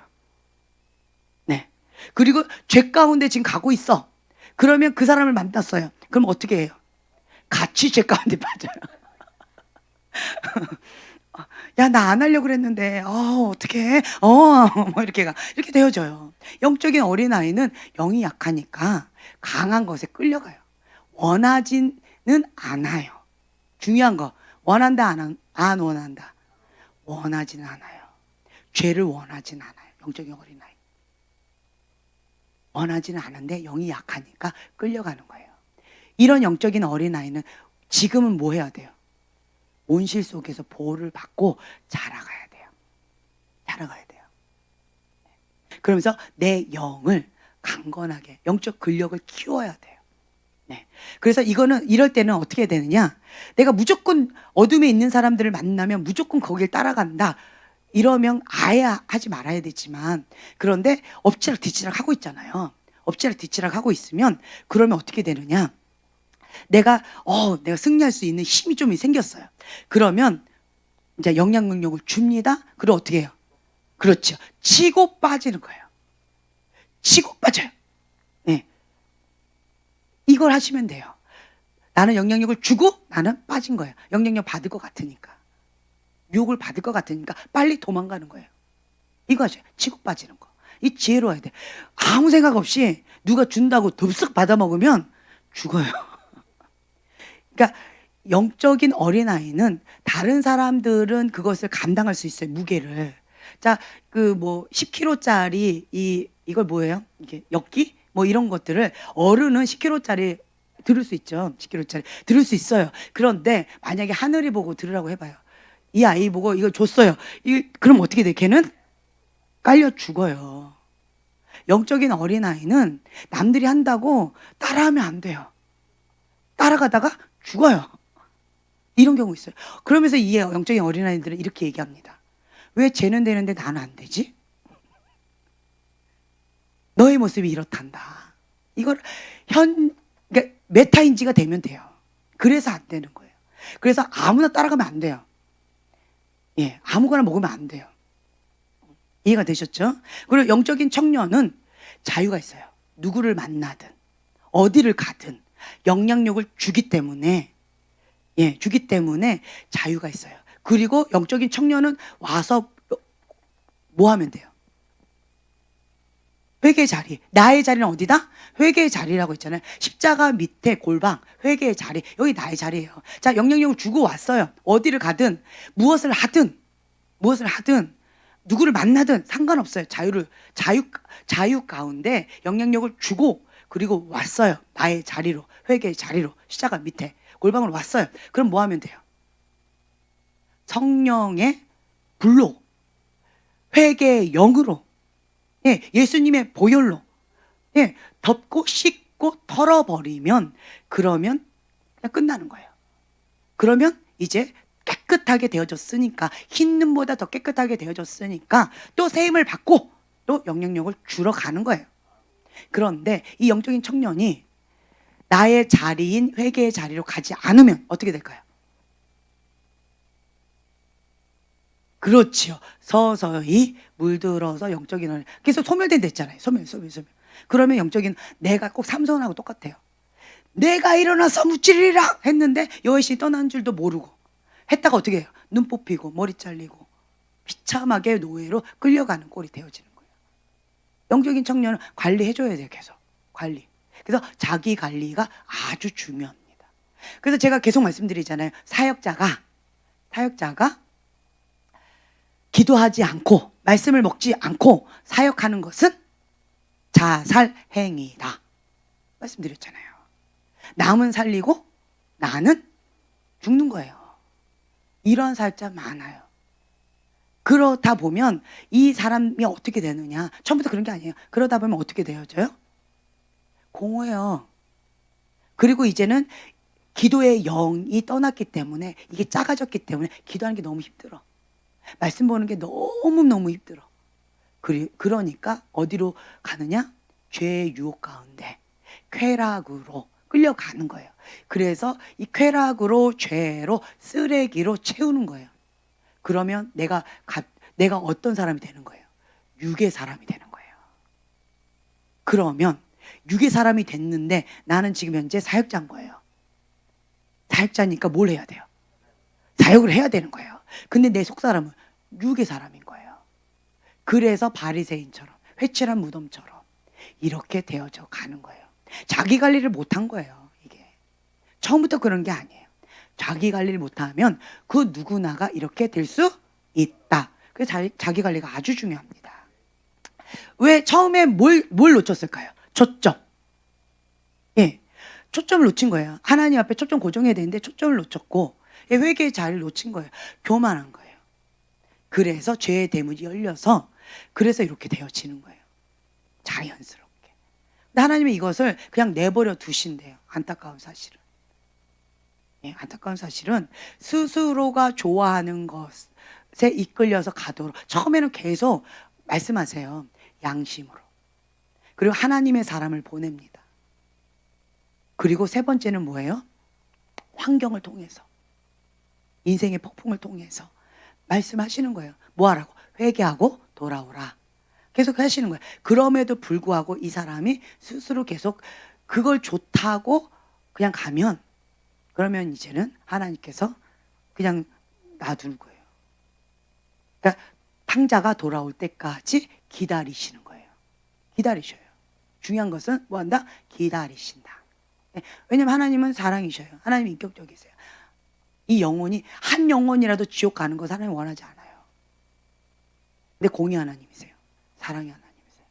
S1: 네. 그리고 죄 가운데 지금 가고 있어. 그러면 그 사람을 만났어요. 그럼 어떻게 해요? 같이 죄 가운데 빠져요. 야, 나 안 하려고 그랬는데, 어떡해. 뭐 이렇게 되어져요. 영적인 어린아이는 영이 약하니까 강한 것에 끌려가요. 원하지는 않아요. 중요한 거, 원한다, 안 원한다. 원하지는 않아요. 죄를 원하지는 않아요. 영적인 어린아이. 원하지는 않은데 영이 약하니까 끌려가는 거예요. 이런 영적인 어린아이는 지금은 뭐 해야 돼요? 온실 속에서 보호를 받고 자라가야 돼요. 그러면서 내 영을 강건하게, 영적 근력을 키워야 돼요. 네. 그래서 이럴 때는 어떻게 되느냐? 내가 무조건 어둠에 있는 사람들을 만나면 무조건 거길 따라간다. 이러면 아예 하지 말아야 되지만, 그런데 엎치락 뒤치락 하고 있잖아요. 엎치락 뒤치락 하고 있으면 그러면 어떻게 되느냐? 내가 승리할 수 있는 힘이 좀 생겼어요. 그러면 이제 영향력을 줍니다. 그리고 어떻게 해요? 그렇죠. 치고 빠지는 거예요. 치고 빠져요. 네. 이걸 하시면 돼요. 나는 영향력을 주고 나는 빠진 거예요. 영향력 받을 것 같으니까. 유혹을 받을 것 같으니까 빨리 도망가는 거예요. 이거 하셔요. 치고 빠지는 거. 이 지혜로워야 돼. 아무 생각 없이 누가 준다고 덥석 받아먹으면 죽어요. 그러니까 영적인 어린아이는 다른 사람들은 그것을 감당할 수 있어요. 무게를. 자, 10kg짜리 이걸 뭐예요? 이게 엽기? 뭐 이런 것들을 어른은 10kg짜리 들을 수 있죠. 10kg짜리 들을 수 있어요. 그런데 만약에 하늘이 보고 들으라고 해봐요. 이 아이 보고 이걸 줬어요. 그럼 어떻게 돼? 걔는 깔려 죽어요. 영적인 어린아이는 남들이 한다고 따라하면 안 돼요. 따라가다가 죽어요. 이런 경우 있어요. 그러면서 이 영적인 어린아이들은 이렇게 얘기합니다. 왜 쟤는 되는데 나는 안 되지? 너의 모습이 이렇단다. 이걸 그러니까 메타인지가 되면 돼요. 그래서 안 되는 거예요. 그래서 아무나 따라가면 안 돼요. 예, 아무거나 먹으면 안 돼요. 이해가 되셨죠? 그리고 영적인 청년은 자유가 있어요. 누구를 만나든 어디를 가든 영향력을 주기 때문에 자유가 있어요. 그리고 영적인 청년은 와서 뭐 하면 돼요? 회개의 자리. 나의 자리는 어디다? 회개의 자리라고 있잖아요. 십자가 밑에 골방, 회개의 자리. 여기 나의 자리예요. 자, 영향력을 주고 왔어요. 어디를 가든, 무엇을 하든, 누구를 만나든 상관없어요. 자유 가운데 영향력을 주고, 그리고 왔어요. 나의 자리로, 회개의 자리로, 십자가 밑에 골방으로 왔어요. 그럼 뭐 하면 돼요? 성령의 불로, 회개의 영으로, 예수님의 보혈로 덮고 씻고 털어버리면 그러면 그냥 끝나는 거예요. 그러면 이제 깨끗하게 되어졌으니까, 흰 눈보다 더 깨끗하게 되어졌으니까 또 세임을 받고 또 영향력을 주러 가는 거예요. 그런데 이 영적인 청년이 나의 자리인 회개의 자리로 가지 않으면 어떻게 될까요? 그렇지요. 서서히 물들어서 영적인 어린. 그래서 소멸된다 했잖아요. 소멸. 그러면 영적인 내가 꼭 삼손하고 똑같아요. 내가 일어나서 무찌르리라 했는데 여호와시 떠난 줄도 모르고 했다가 어떻게 해요? 눈 뽑히고 머리 잘리고 비참하게 노예로 끌려가는 꼴이 되어지는 거예요. 영적인 청년은 관리해줘야 돼요. 계속 관리. 그래서 자기 관리가 아주 중요합니다. 그래서 제가 계속 말씀드리잖아요. 사역자가 기도하지 않고 말씀을 먹지 않고 사역하는 것은 자살 행위다 말씀드렸잖아요. 남은 살리고 나는 죽는 거예요. 이런 사역자 많아요. 그러다 보면 이 사람이 어떻게 되느냐, 처음부터 그런 게 아니에요. 그러다 보면 어떻게 되어져요? 공허해요. 그리고 이제는 기도의 영이 떠났기 때문에, 이게 작아졌기 때문에 기도하는 게 너무 힘들어. 말씀 보는 게 너무너무 힘들어. 그러니까 어디로 가느냐? 죄의 유혹 가운데 쾌락으로 끌려가는 거예요. 그래서 이 쾌락으로, 죄로, 쓰레기로 채우는 거예요. 그러면 내가 어떤 사람이 되는 거예요? 육의 사람이 되는 거예요. 그러면 육의 사람이 됐는데 나는 지금 현재 사역자인 거예요. 사역자니까 뭘 해야 돼요? 사역을 해야 되는 거예요. 근데 내 속사람은 육의 사람인 거예요. 그래서 바리새인처럼, 회칠한 무덤처럼 이렇게 되어져 가는 거예요. 자기 관리를 못한 거예요. 이게 처음부터 그런 게 아니에요. 자기 관리를 못하면 그 누구나가 이렇게 될 수 있다. 그래서 자기 관리가 아주 중요합니다. 왜 처음에 뭘 놓쳤을까요? 초점. 예, 초점을 놓친 거예요. 하나님 앞에 초점 고정해야 되는데 초점을 놓쳤고, 회개의 자리를 놓친 거예요. 교만한 거예요. 그래서 죄의 대문이 열려서 그래서 이렇게 되어지는 거예요. 자연스럽게. 근데 하나님이 이것을 그냥 내버려 두신대요. 안타까운 사실은. 예, 안타까운 사실은 스스로가 좋아하는 것에 이끌려서 가도록, 처음에는 계속 말씀하세요. 양심으로. 그리고 하나님의 사람을 보냅니다. 그리고 세 번째는 뭐예요? 환경을 통해서, 인생의 폭풍을 통해서 말씀하시는 거예요. 뭐 하라고? 회개하고 돌아오라. 계속 하시는 거예요. 그럼에도 불구하고 이 사람이 스스로 계속 그걸 좋다고 그냥 가면, 그러면 이제는 하나님께서 그냥 놔두는 거예요. 그러니까 탕자가 돌아올 때까지 기다리시는 거예요. 기다리셔요. 중요한 것은 뭐 한다? 기다리신다. 왜냐면 하나님은 사랑이셔요. 하나님이 인격적이세요. 이 영혼이 한 영혼이라도 지옥 가는 거 하나님 원하지 않아요. 근데 공의 하나님이세요. 사랑의 하나님이세요.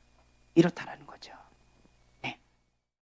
S1: 이렇다라는